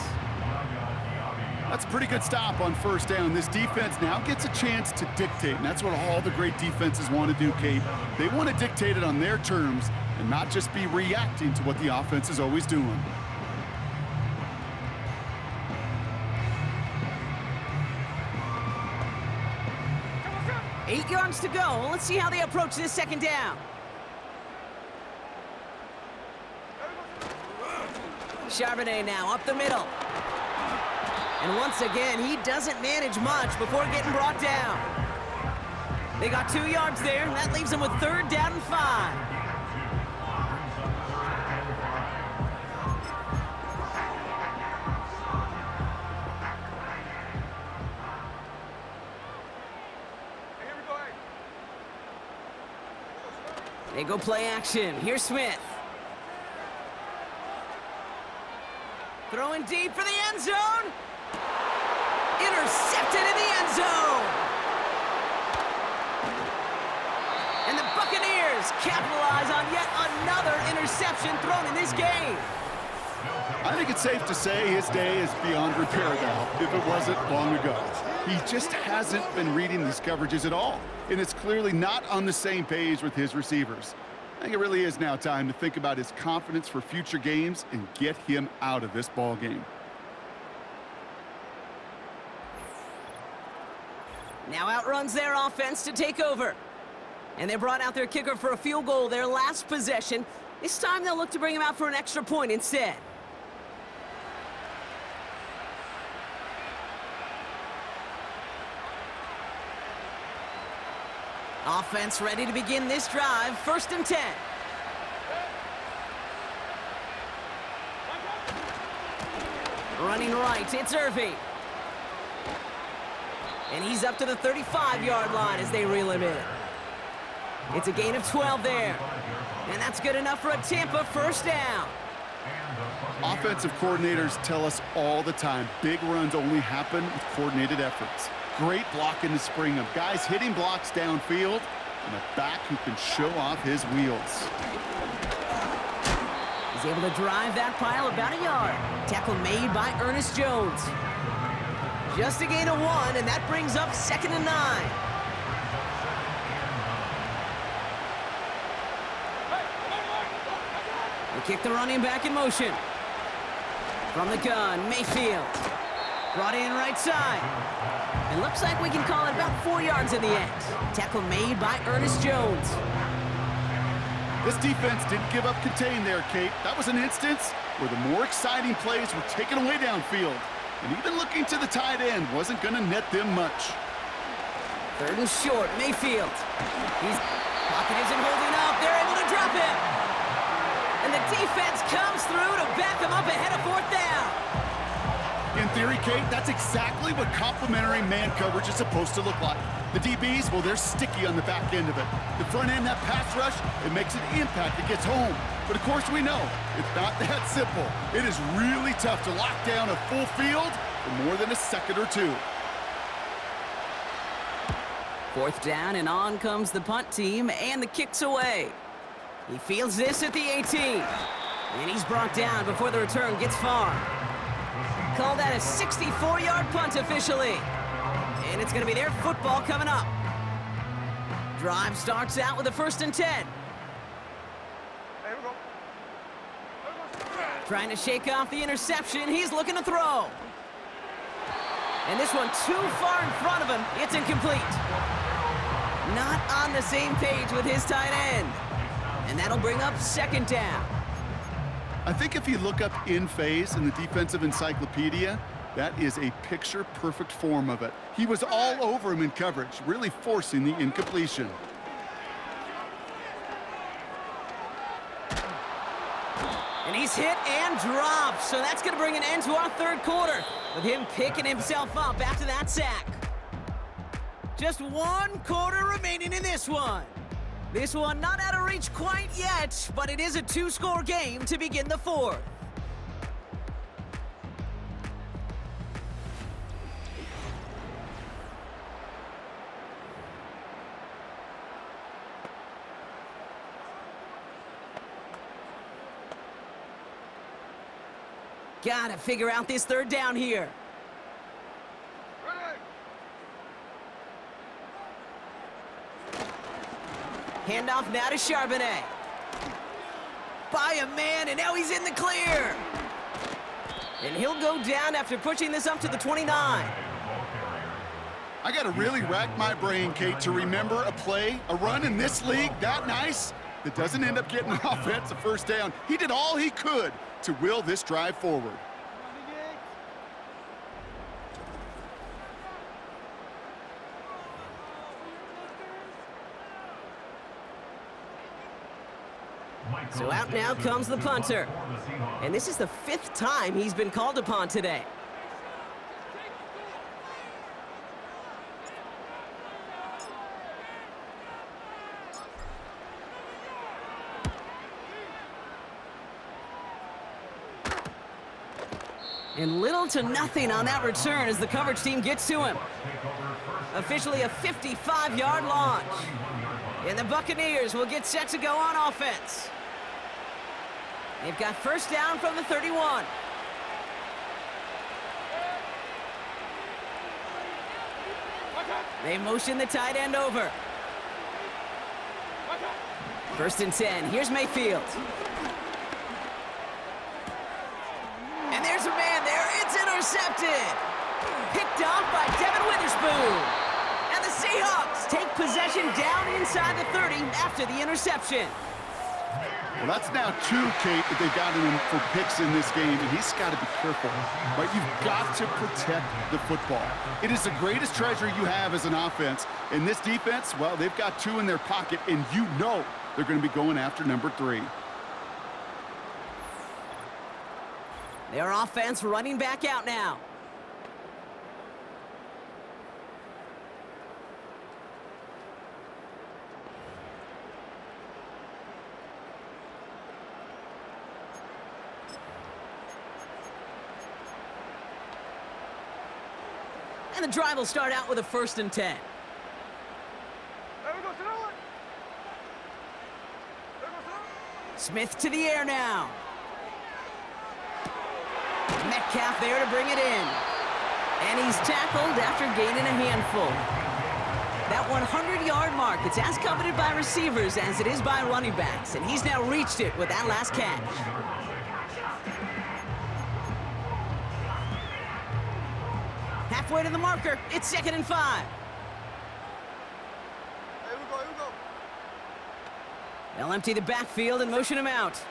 That's a pretty good stop on 1st down. This defense now gets a chance to dictate, and that's what all the great defenses want to do, Kate. They want to dictate it on their terms and not just be reacting to what the offense is always doing. Eight yards to go. Let's see how they approach this 2nd down. Charbonnet now up the middle. And once again, he doesn't manage much before getting brought down. They got 2 yards there, and that leaves them with 3rd down and 5. They go play action. Here's Smith. Throwing deep for the end zone. Intercepted in the end zone. And the Buccaneers capitalize on yet another interception thrown in this game. I think it's safe to say his day is beyond repair now, if it wasn't long ago. He just hasn't been reading these coverages at all, and it's clearly not on the same page with his receivers. I think it really is now time to think about his confidence for future games and get him out of this ball game. Now outruns their offense to take over. And they brought out their kicker for a field goal their last possession. This time they'll look to bring him out for an extra point instead. Offense ready to begin this drive. 1st and 10. Running right, it's Irving. And he's up to the 35-yard line as they reel him in. It's a gain of 12 there. And that's good enough for a Tampa 1st down. Offensive coordinators tell us all the time, big runs only happen with coordinated efforts. Great blocking to spring them. Guys hitting blocks downfield, and a back who can show off his wheels. He's able to drive that pile about a yard. Tackle made by Ernest Jones. Just a gain of 1, and that brings up 2nd and 9. They kick the running back in motion. From the gun, Mayfield. Brought in right side. It looks like we can call it about 4 yards in the end. Tackle made by Ernest Jones. This defense didn't give up contain there, Kate. That was an instance where the more exciting plays were taken away downfield. And even looking to the tight end wasn't going to net them much. 3rd and short, Mayfield. Pocket isn't holding up. They're able to drop him. And the defense comes through to back him up ahead of 4th down. In theory, Kate, that's exactly what complementary man coverage is supposed to look like. The DBs, well, they're sticky on the back end of it. The front end, that pass rush, it makes an impact. It gets home. But, of course, we know it's not that simple. It is really tough to lock down a full field for more than a second or two. 4th down, and on comes the punt team, and the kick's away. He fields this at the 18. And he's brought down before the return gets far. Call that a 64-yard punt officially. And it's going to be their football coming up. Drive starts out with a 1st and 10. Here we go. Trying to shake off the interception. He's looking to throw. And this one too far in front of him. It's incomplete. Not on the same page with his tight end. And that'll bring up 2nd down. I think if you look up in phase in the defensive encyclopedia, that is a picture-perfect form of it. He was all over him in coverage, really forcing the incompletion. And he's hit and dropped, so that's going to bring an end to our 3rd quarter, with him picking himself up after that sack. Just 1 quarter remaining in this one. This one not out of reach quite yet, but it is a 2-score game to begin the 4th. Gotta figure out this 3rd down here. Handoff now to Charbonnet. By a man, and now he's in the clear. And he'll go down after pushing this up to the 29. I got to really rack my brain, Kate, to remember a play, a run in this league that nice that doesn't end up getting an offensive 1st down. He did all he could to will this drive forward. So out now comes the punter. And this is the 5th time he's been called upon today. And little to nothing on that return as the coverage team gets to him. Officially a 55-yard launch. And the Buccaneers will get set to go on offense. They've got 1st down from the 31. They motion the tight end over. 1st and 10. Here's Mayfield. And there's a man there. It's intercepted. Picked off by Devin Witherspoon. And the Seahawks take possession down inside the 30 after the interception. Well, that's now 2, Kate, that they've gotten him for picks in this game, and he's got to be careful. Right? You've got to protect the football. It is the greatest treasure you have as an offense. And this defense, well, they've got 2 in their pocket, and you know they're going to be going after number 3. Their offense running back out now. And the drive will start out with a 1st and 10. There we go, sit on. Smith to the air now. Metcalf there to bring it in. And he's tackled after gaining a handful. That 100-yard mark, it's as coveted by receivers as it is by running backs. And he's now reached it with that last catch. Halfway to the marker, it's 2nd and 5. Here we go, here we go. They'll empty the backfield and motion him out.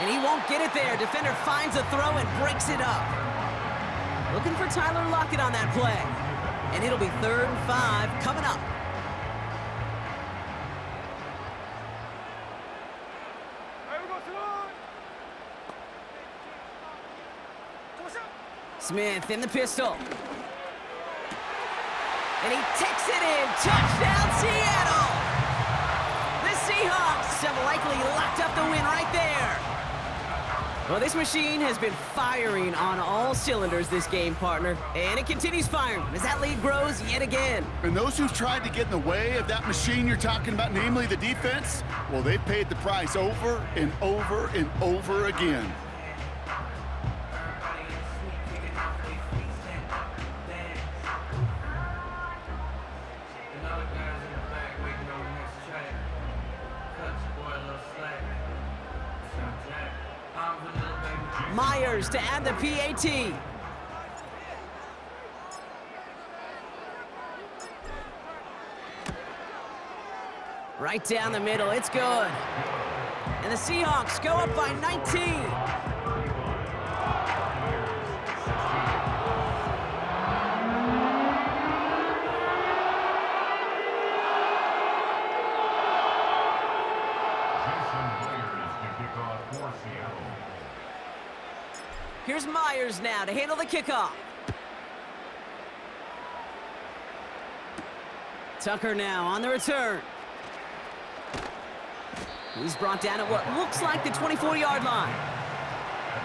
And he won't get it there. Defender finds a throw and breaks it up. Looking for Tyler Lockett on that play. And it'll be 3rd and 5 coming up. Smith in the pistol. And he takes it in. Touchdown, Seattle! The Seahawks have likely locked up the win right there. Well, this machine has been firing on all cylinders this game, partner. And it continues firing as that lead grows yet again. And those who've tried to get in the way of that machine you're talking about, namely the defense, well, they've paid the price over and over and over again. Myers to add the PAT. Right down the middle, it's good. And the Seahawks go up by 19. Here's Myers now to handle the kickoff. Tucker now on the return. He's brought down at what looks like the 24-yard line.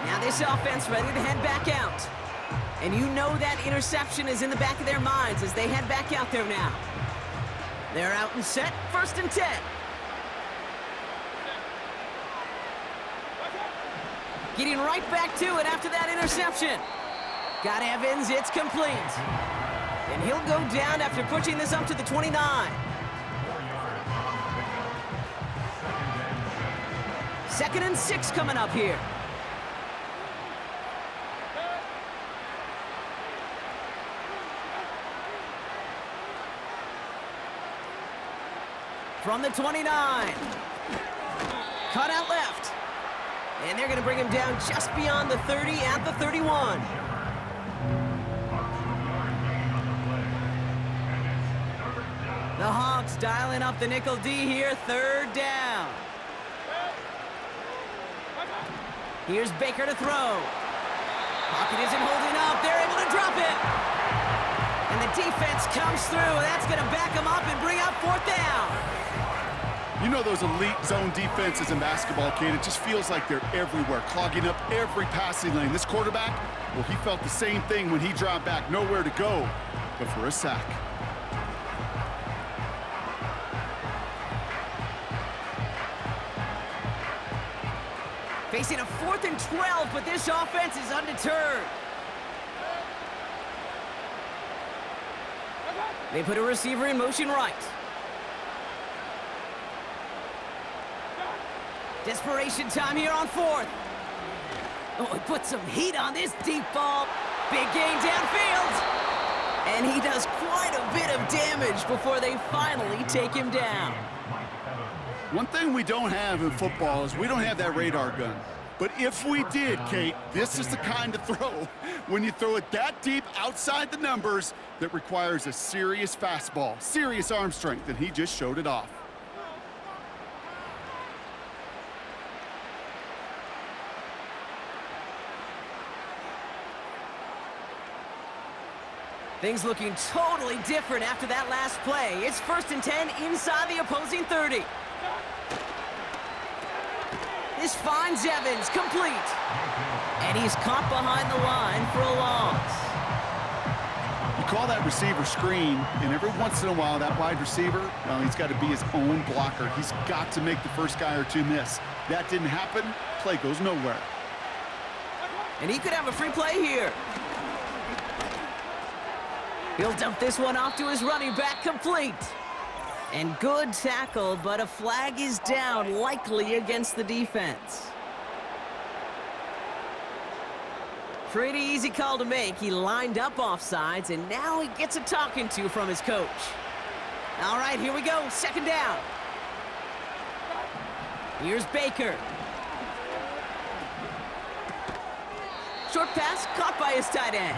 Now this offense ready to head back out. And you know that interception is in the back of their minds as they head back out there now. They're out and set, 1st and 10. Getting right back to it after that interception. Got Evans, it's complete. And he'll go down after pushing this up to the 29. 2nd and 6 coming up here. From the 29. Cut out left. And they're going to bring him down just beyond the 30 at the 31. The Hawks dialing up the nickel D here, 3rd down. Here's Baker to throw. Pocket isn't holding up. They're able to drop it. And the defense comes through. That's going to back them up and bring up 4th down. You know those elite zone defenses in basketball, Kate, it just feels like they're everywhere, clogging up every passing lane. This quarterback, well, he felt the same thing when he dropped back, nowhere to go but for a sack. Facing a 4th and 12, but this offense is undeterred. They put a receiver in motion right. Desperation time here on 4th. Oh, he put some heat on this deep ball. Big gain downfield. And he does quite a bit of damage before they finally take him down. One thing we don't have in football is we don't have that radar gun. But if we did, Kate, this is the kind of throw, when you throw it that deep outside the numbers, that requires a serious fastball, serious arm strength, and he just showed it off. Things looking totally different after that last play. It's 1st and 10 inside the opposing 30. This finds Evans, complete. And he's caught behind the line for a loss. You call that receiver screen, and every once in a while, that wide receiver, well, he's got to be his own blocker. He's got to make the first guy or two miss. That didn't happen, play goes nowhere. And he could have a free play here. He'll dump this one off to his running back, complete. And good tackle, but a flag is down, likely against the defense. Pretty easy call to make. He lined up offsides, and now he gets a talking to from his coach. All right, here we go, 2nd down. Here's Baker. short pass caught by his tight end.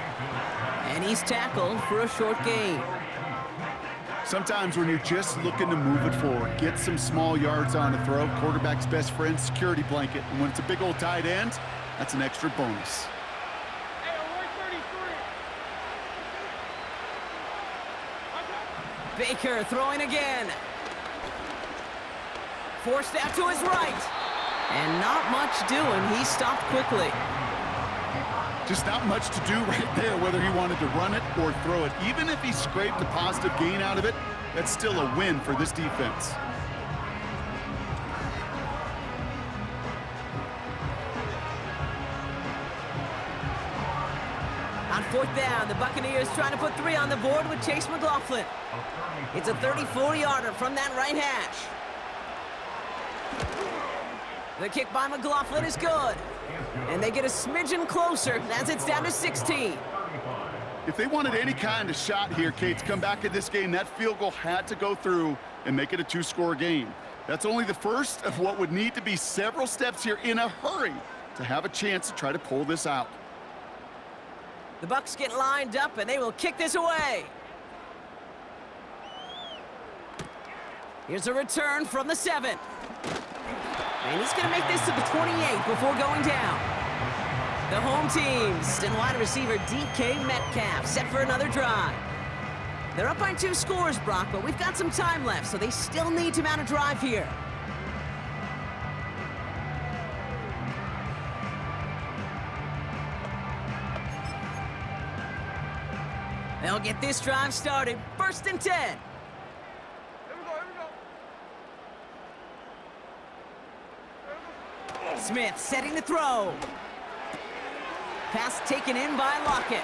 And he's tackled for a short gain. Sometimes when you're just looking to move it forward, get some small yards on a throw, quarterback's best friend, security blanket. And when it's a big old tight end, that's an extra bonus. Baker throwing again. Forced out to his right. And not much doing. He stopped quickly. Just not much to do right there, whether he wanted to run it or throw it. Even if he scraped a positive gain out of it, that's still a win for this defense. On fourth down, the Buccaneers trying to put 3 on the board with Chase McLaughlin. It's a 34-yarder from that right hash. The kick by McLaughlin is good. And they get a smidgen closer as it's down to 16. If they wanted any kind of shot here, Kate, to come back in this game, that field goal had to go through and make it a 2-score game. That's only the first of what would need to be several steps here in a hurry to have a chance to try to pull this out. The Bucs get lined up, and they will kick this away. Here's a return from the 7. And he's going to make this to the 28 before going down. The home teams and wide receiver DK Metcalf set for another drive. They're up by 2 scores, Brock, but we've got some time left, so they still need to mount a drive here. They'll get this drive started. 1st and 10. Here we go. Smith setting the throw. Pass taken in by Lockett.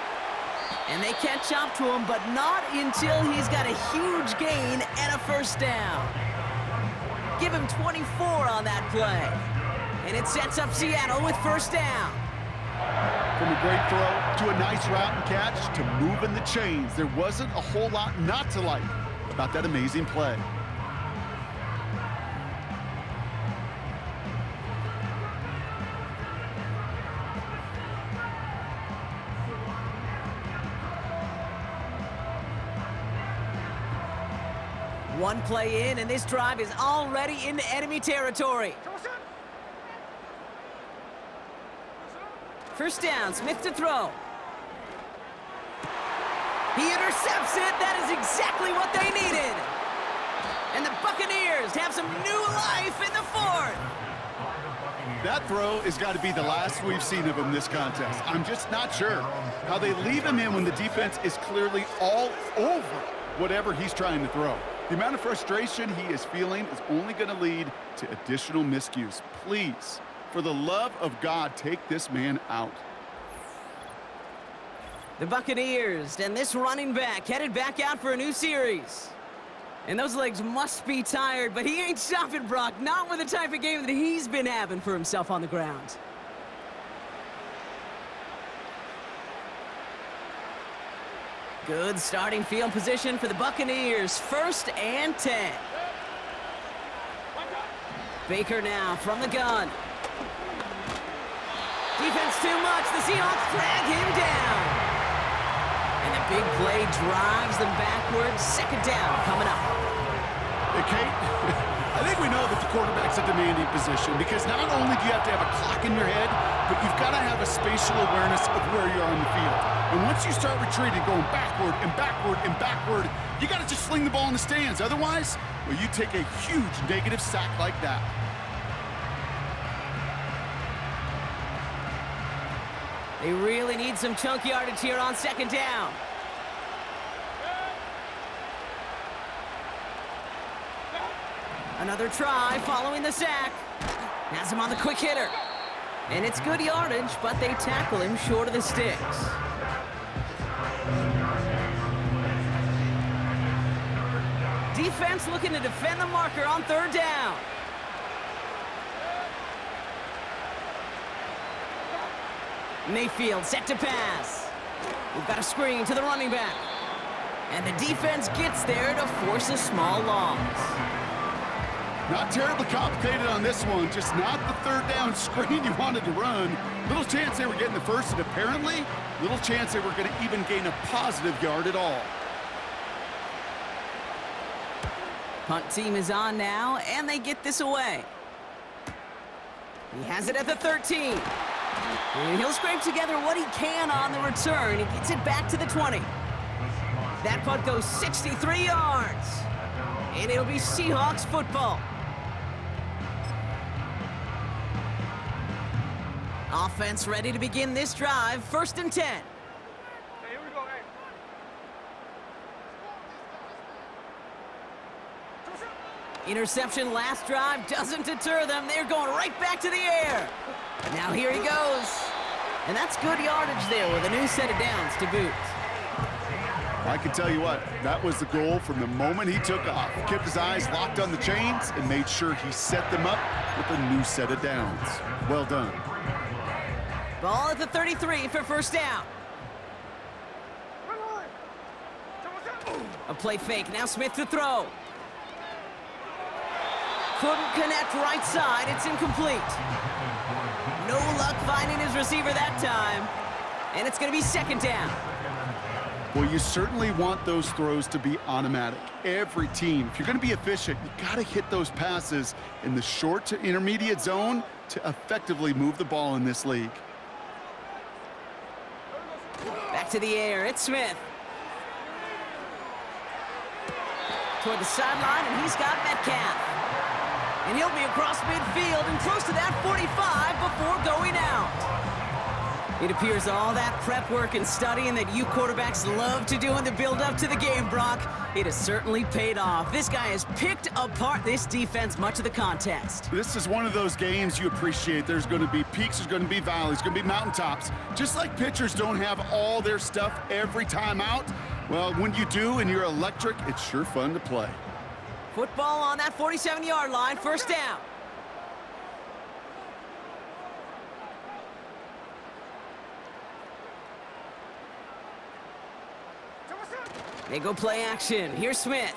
And they catch up to him, but not until he's got a huge gain and a 1st down. Give him 24 on that play. And it sets up Seattle with 1st down. From a great throw to a nice route and catch to moving the chains, there wasn't a whole lot not to like about that amazing play. One play in, and this drive is already into enemy territory. 1st down, Smith to throw. He intercepts it. That is exactly what they needed. And the Buccaneers have some new life in the 4th. That throw has got to be the last we've seen of him this contest. I'm just not sure how they leave him in when the defense is clearly all over whatever he's trying to throw. The amount of frustration he is feeling is only going to lead to additional miscues. Please, for the love of God, take this man out. The Buccaneers and this running back headed back out for a new series. And those legs must be tired, but he ain't stopping, Brock. Not with the type of game that he's been having for himself on the ground. Good starting field position for the Buccaneers. 1st and 10. Baker now from the gun. Defense too much. The Seahawks drag him down. And the big play drives them backwards. 2nd down coming up. Hey, Kate, I think we know that the quarterback's a demanding position because not only do you have to have a clock in your head, but you've got to have a spatial awareness of where you are on the field. And once you start retreating, going backward and backward and backward, you got to just sling the ball in the stands. Otherwise, well, you take a huge negative sack like that. They really need some chunk yardage here on 2nd down. Another try following the sack. Has him on the quick hitter. And it's good yardage, but they tackle him short of the sticks. Defense looking to defend the marker on 3rd down. Mayfield set to pass. We've got a screen to the running back. And the defense gets there to force a small loss. Not terribly complicated on this one, just not the third down screen you wanted to run. Little chance they were getting the first, and apparently, little chance they were going to even gain a positive yard at all. Punt team is on now, and they get this away. He has it at the 13. And he'll scrape together what he can on the return. He gets it back to the 20. That punt goes 63 yards. And it'll be Seahawks football. Offense ready to begin this drive. 1st and 10. Hey, here we go, hey. Interception last drive doesn't deter them. They're going right back to the air. Now here he goes. And that's good yardage there with a new set of downs to boot. I can tell you what, that was the goal from the moment he took off. Kept his eyes locked on the chains and made sure he set them up with a new set of downs. Well done. Ball at the 33 for 1st down. A play fake. Now Smith to throw. Couldn't connect right side. It's incomplete. No luck finding his receiver that time. And it's going to be 2nd down. Well, you certainly want those throws to be automatic. Every team, if you're going to be efficient, you got to hit those passes in the short to intermediate zone to effectively move the ball in this league. Back to the air. It's Smith. Toward the sideline, and he's got Metcalf. And he'll be across midfield and close to that 45 before going out. It appears all that prep work and studying that you quarterbacks love to do in the build-up to the game, Brock, it has certainly paid off. This guy has picked apart this defense much of the contest. This is one of those games you appreciate. There's going to be peaks, there's going to be valleys, there's going to be mountaintops. Just like pitchers don't have all their stuff every time out, well, when you do and you're electric, it's sure fun to play. Football on that 47-yard line, 1st down. They go play action. Here's Smith.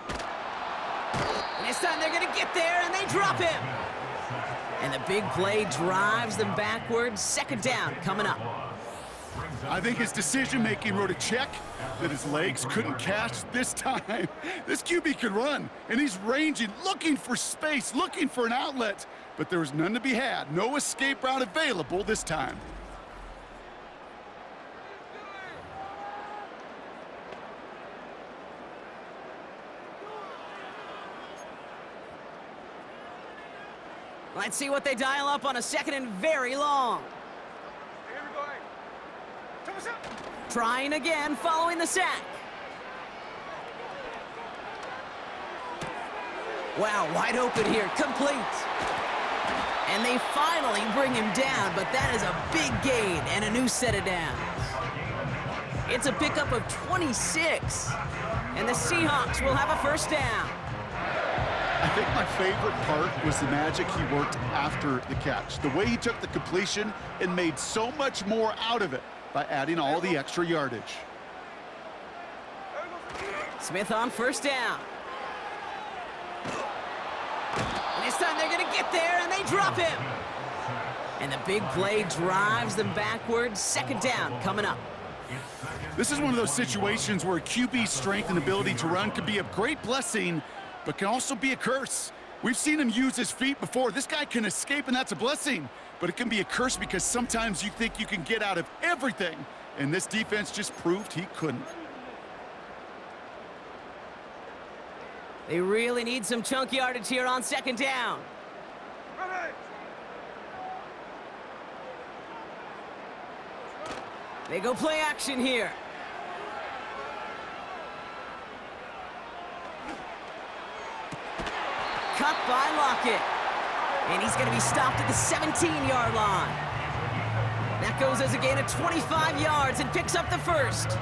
And this time they're going to get there, and they drop him. And the big play drives them backwards. 2nd down coming up. I think his decision-making wrote a check that his legs couldn't catch this time. This QB can run, and he's ranging, looking for space, looking for an outlet. But there was none to be had. No escape route available this time. Let's see what they dial up on a 2nd and very long. Here we go, hey. Trying again following the sack. Wow, wide open here, complete. And they finally bring him down, but that is a big gain and a new set of downs. It's a pickup of 26, and the Seahawks will have a 1st down. I think my favorite part was the magic he worked after the catch. The way he took the completion and made so much more out of it by adding all the extra yardage. Smith on 1st down. And this time they're going to get there, and they drop him. And the big play drives them backwards. 2nd down coming up. This is one of those situations where QB's strength and ability to run can be a great blessing, but can also be a curse. We've seen him use his feet before. This guy can escape, and that's a blessing. But it can be a curse because sometimes you think you can get out of everything, and this defense just proved he couldn't. They really need some chunk yardage here on 2nd down. Ready. They go play action here. Cut by Lockett. And he's going to be stopped at the 17-yard line. That goes as a gain of 25 yards and picks up the 1st.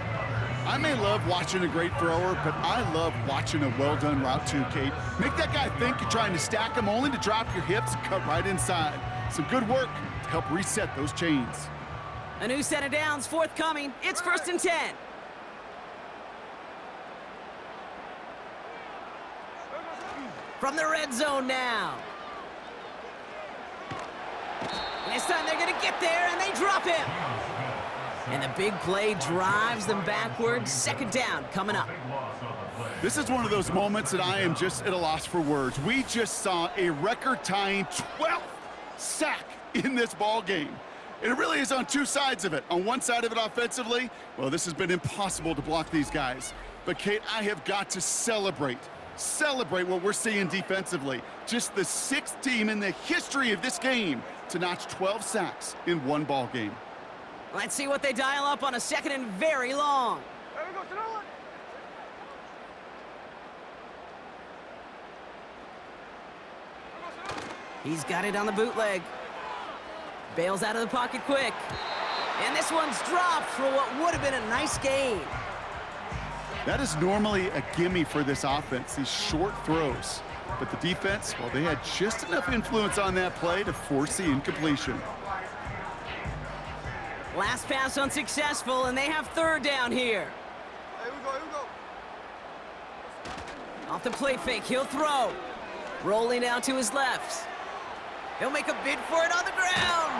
I may love watching a great thrower, but I love watching a well-done route too, Kate. Make that guy think you're trying to stack him only to drop your hips and cut right inside. Some good work to help reset those chains. A new set of downs forthcoming. It's 1st and 10. From the red zone now. And this time they're going to get there, and they drop him. And the big play drives them backwards. Second down coming up. This is one of those moments that I am just at a loss for words. We just saw a record-tying 12th sack in this ball game. And it really is on two sides of it. On one side of it offensively, well, this has been impossible to block these guys. But, Kate, I have got to celebrate what we're seeing defensively. Just the sixth team in the history of this game to notch 12 sacks in one ball game. Let's see what they dial up on a second and very long. There we go, to the line. He's got it on the bootleg. Bails out of the pocket quick. And this one's dropped for what would have been a nice gain. That is normally a gimme for this offense, these short throws. But the defense, well, they had just enough influence on that play to force the incompletion. Last pass unsuccessful, and they have third down here. Here we go. Off the play fake, he'll throw. Rolling down to his left. He'll make a bid for it on the ground.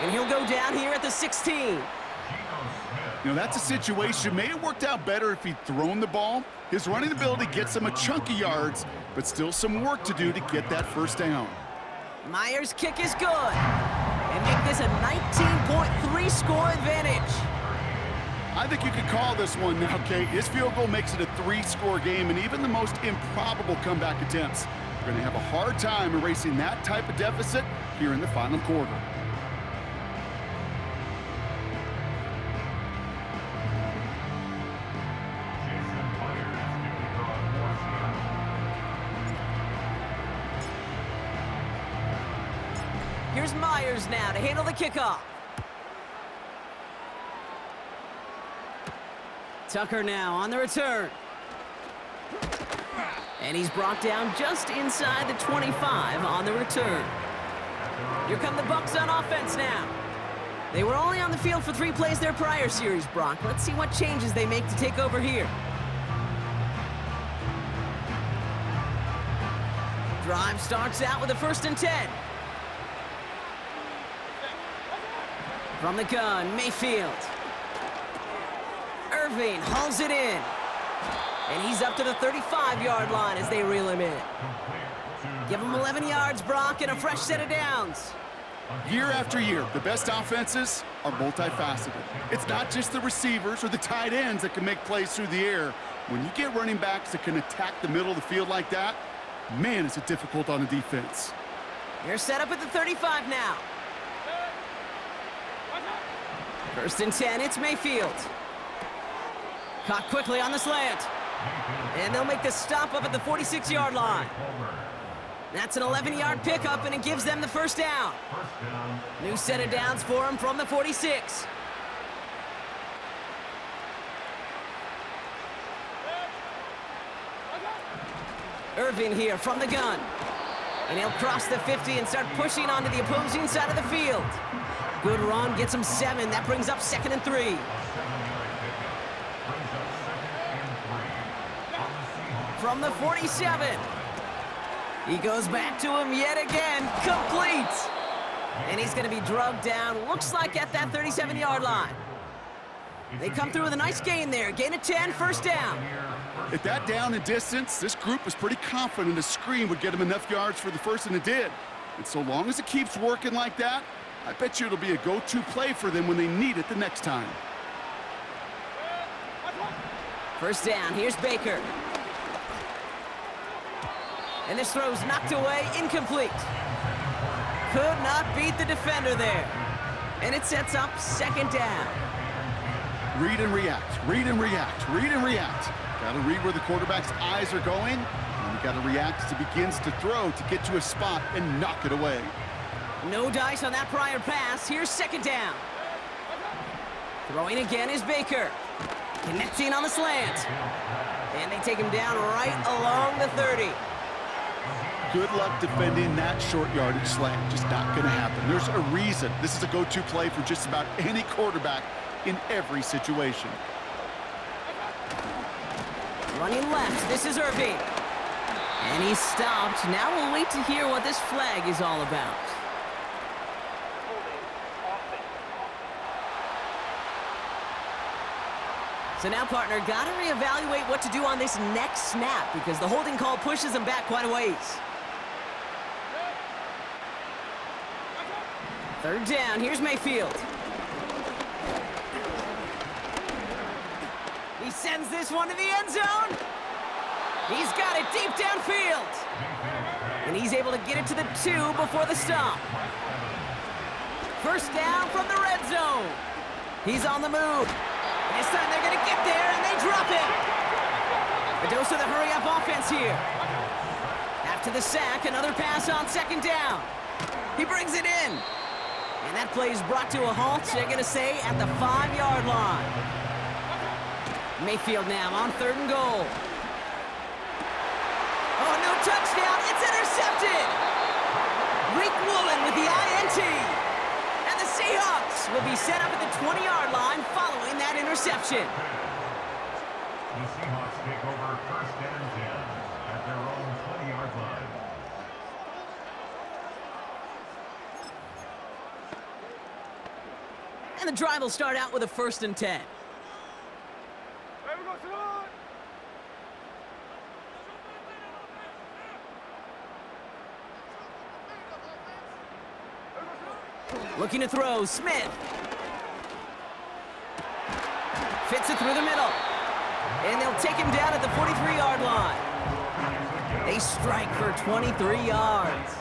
And he'll go down here at the 16. You know, that's a situation. May have worked out better if he'd thrown the ball. His running ability gets him a chunk of yards, but still some work to do to get that first down. Myers' kick is good. And make this a 19.3 score advantage. I think you could call this one now, Kate. His field goal makes it a 3-score game, and even the most improbable comeback attempts are going to have a hard time erasing that type of deficit here in the final quarter. Here's Myers now to handle the kickoff. Tucker now on the return. And he's brought down just inside the 25 on the return. Here come the Bucs on offense now. They were only on the field for 3 plays their prior series, Brock. Let's see what changes they make to take over here. Drive starts out with a 1st and 10. From the gun, Mayfield. Irving hauls it in. And he's up to the 35-yard line as they reel him in. Give him 11 yards, Brock, and a fresh set of downs. Year after year, the best offenses are multifaceted. It's not just the receivers or the tight ends that can make plays through the air. When you get running backs that can attack the middle of the field like that, man, is it difficult on a defense. They're set up at the 35 now. 1st and 10, it's Mayfield. Caught quickly on the slant. And they'll make the stop up at the 46-yard line. That's an 11-yard pickup, and it gives them the first down. New set of downs for him from the 46. Irvin here from the gun. And he'll cross the 50 and start pushing onto the opposing side of the field. Good run, gets him 7. That brings up 2nd and 3. From the 47. He goes back to him yet again. Complete. And he's going to be drugged down, looks like at that 37-yard line. They come through with a nice gain there. Gain of 10, first down. At that down and distance, this group was pretty confident a screen would get him enough yards for the first, and it did. And so long as it keeps working like that, I bet you it'll be a go-to play for them when they need it the next time. First down, here's Baker. And this throw's knocked away, incomplete. Could not beat the defender there. And it sets up 2nd down. Read and react, read and react, read and react. Got to read where the quarterback's eyes are going, and you got to react as he begins to throw to get to a spot and knock it away. No dice on that prior pass. Here's 2nd down. Throwing again is Baker. Connecting on the slant. And they take him down right along the 30. Good luck defending that short yardage slant. Just not going to happen. There's a reason this is a go-to play for just about any quarterback in every situation. Running left, this is Irving. And he's stopped. Now we'll wait to hear what this flag is all about. So now, partner, got to reevaluate what to do on this next snap because the holding call pushes him back quite a ways. Third down, here's Mayfield. He sends this one to the end zone. He's got it deep downfield. And he's able to get it to the 2 before the stop. First down from the red zone. He's on the move. And this time they're going to get there, and they drop him. A dose of the hurry-up offense here. After the sack, another pass on second down. He brings it in. And that play is brought to a halt, they're going to say, at the 5-yard line. Mayfield now on 3rd and goal. Oh, no touchdown. It's intercepted. Lumen with the INT. And the Seahawks will be set up at the 20-yard line following that interception. The Seahawks take over 1st and 10 at their own 20-yard line. And the drive will start out with a 1st and 10. Looking to throw, Smith. Fits it through the middle. And they'll take him down at the 43-yard line. They strike for 23 yards.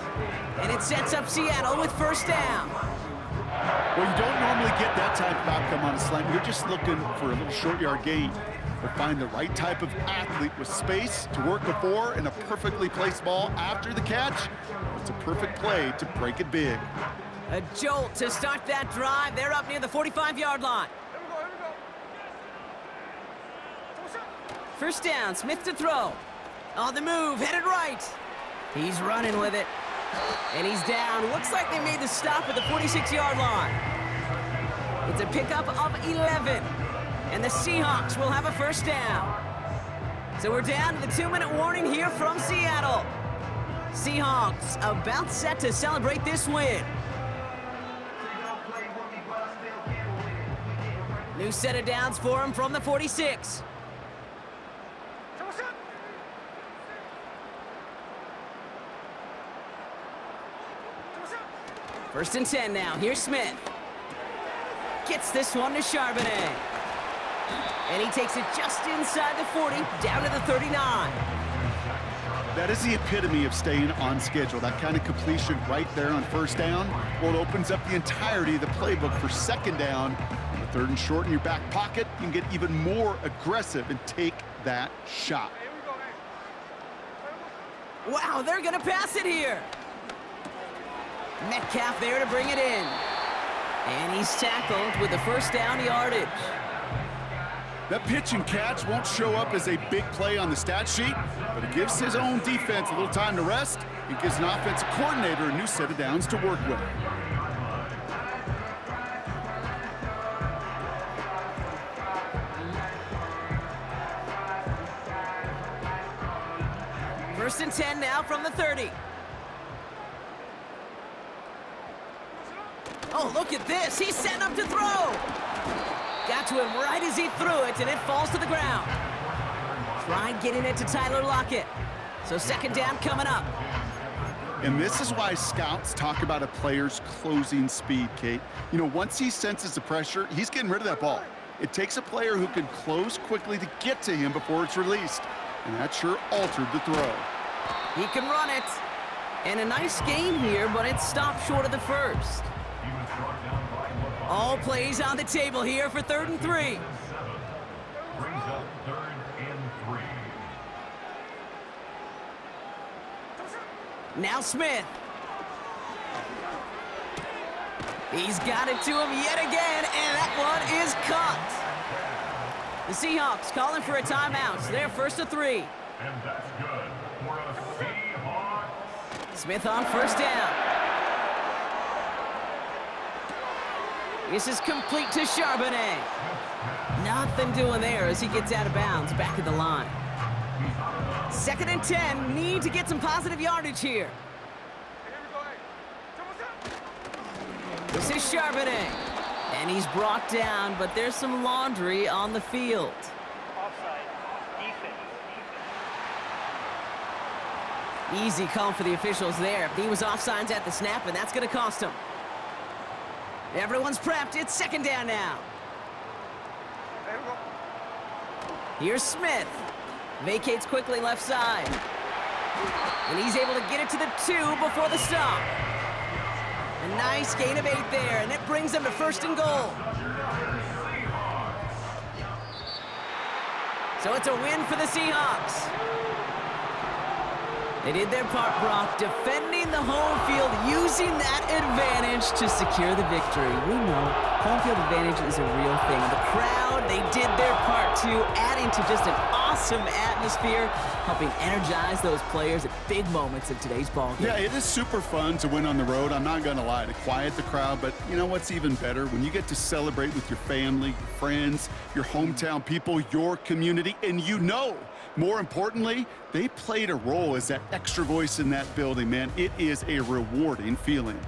And it sets up Seattle with 1st down. Well, you don't normally get that type of outcome on a slant. You're just looking for a little short yard gain. But find the right type of athlete with space to work before and a perfectly placed ball after the catch. It's a perfect play to break it big. A jolt to start that drive. They're up near the 45-yard line. First down, Smith to throw. On the move, headed right. He's running with it. And he's down. Looks like they made the stop at the 46-yard line. It's a pickup of 11. And the Seahawks will have a 1st down. So we're down to the 2-minute warning here from Seattle. Seahawks about set to celebrate this win. New set of downs for him from the 46. First and 10 now. Here's Smith. Gets this one to Charbonnet. And he takes it just inside the 40, down to the 39. That is the epitome of staying on schedule. That kind of completion right there on 1st down. Well, it opens up the entirety of the playbook for 2nd down. On the 3rd and short in your back pocket, you can get even more aggressive and take that shot. Wow, they're going to pass it here. Metcalf there to bring it in. And he's tackled with the 1st down yardage. That pitch and catch won't show up as a big play on the stat sheet, but it gives his own defense a little time to rest. It gives an offensive coordinator a new set of downs to work with. First and 10 now from the 30. Oh, look at this. He's setting up to throw. Got to him right as he threw it, and it falls to the ground. Tried getting it to Tyler Lockett. So 2nd down coming up. And this is why scouts talk about a player's closing speed, Kate. You know, once he senses the pressure, he's getting rid of that ball. It takes a player who can close quickly to get to him before it's released. And that sure altered the throw. He can run it. And a nice gain here, but it stopped short of the 1st. All plays on the table here for 3rd and 3. Brings up 3rd and 3. Now Smith. He's got it to him yet again, and that one is caught. The Seahawks calling for a timeout. So they're 1st and 3. And that's good for a Seahawks. Smith on 1st down. This is complete to Charbonnet. Nothing doing there as he gets out of bounds back at the line. 2nd and 10. Need to get some positive yardage here. Here we go. Hey, This is Charbonnet. And he's brought down, but there's some laundry on the field. offside. Defense. Easy call for the officials there. He was offsides at the snap, and that's going to cost him. Everyone's prepped. It's 2nd down now. Here we go. Here's Smith. Vacates quickly left side. And he's able to get it to the 2 before the stop. A nice gain of 8 there, and it brings them to 1st and goal. So it's a win for the Seahawks. They did their part, Brock, defending the home field, using that advantage to secure the victory. We know home field advantage is a real thing. The crowd, they did their part too, adding to just an awesome atmosphere, helping energize those players at big moments in today's ballgame. Yeah, it is super fun to win on the road. I'm not going to lie, to quiet the crowd. But you know what's even better? When you get to celebrate with your family, your friends, your hometown people, your community, and you know, more importantly, they played a role as that extra voice in that building, man. It is a rewarding feeling.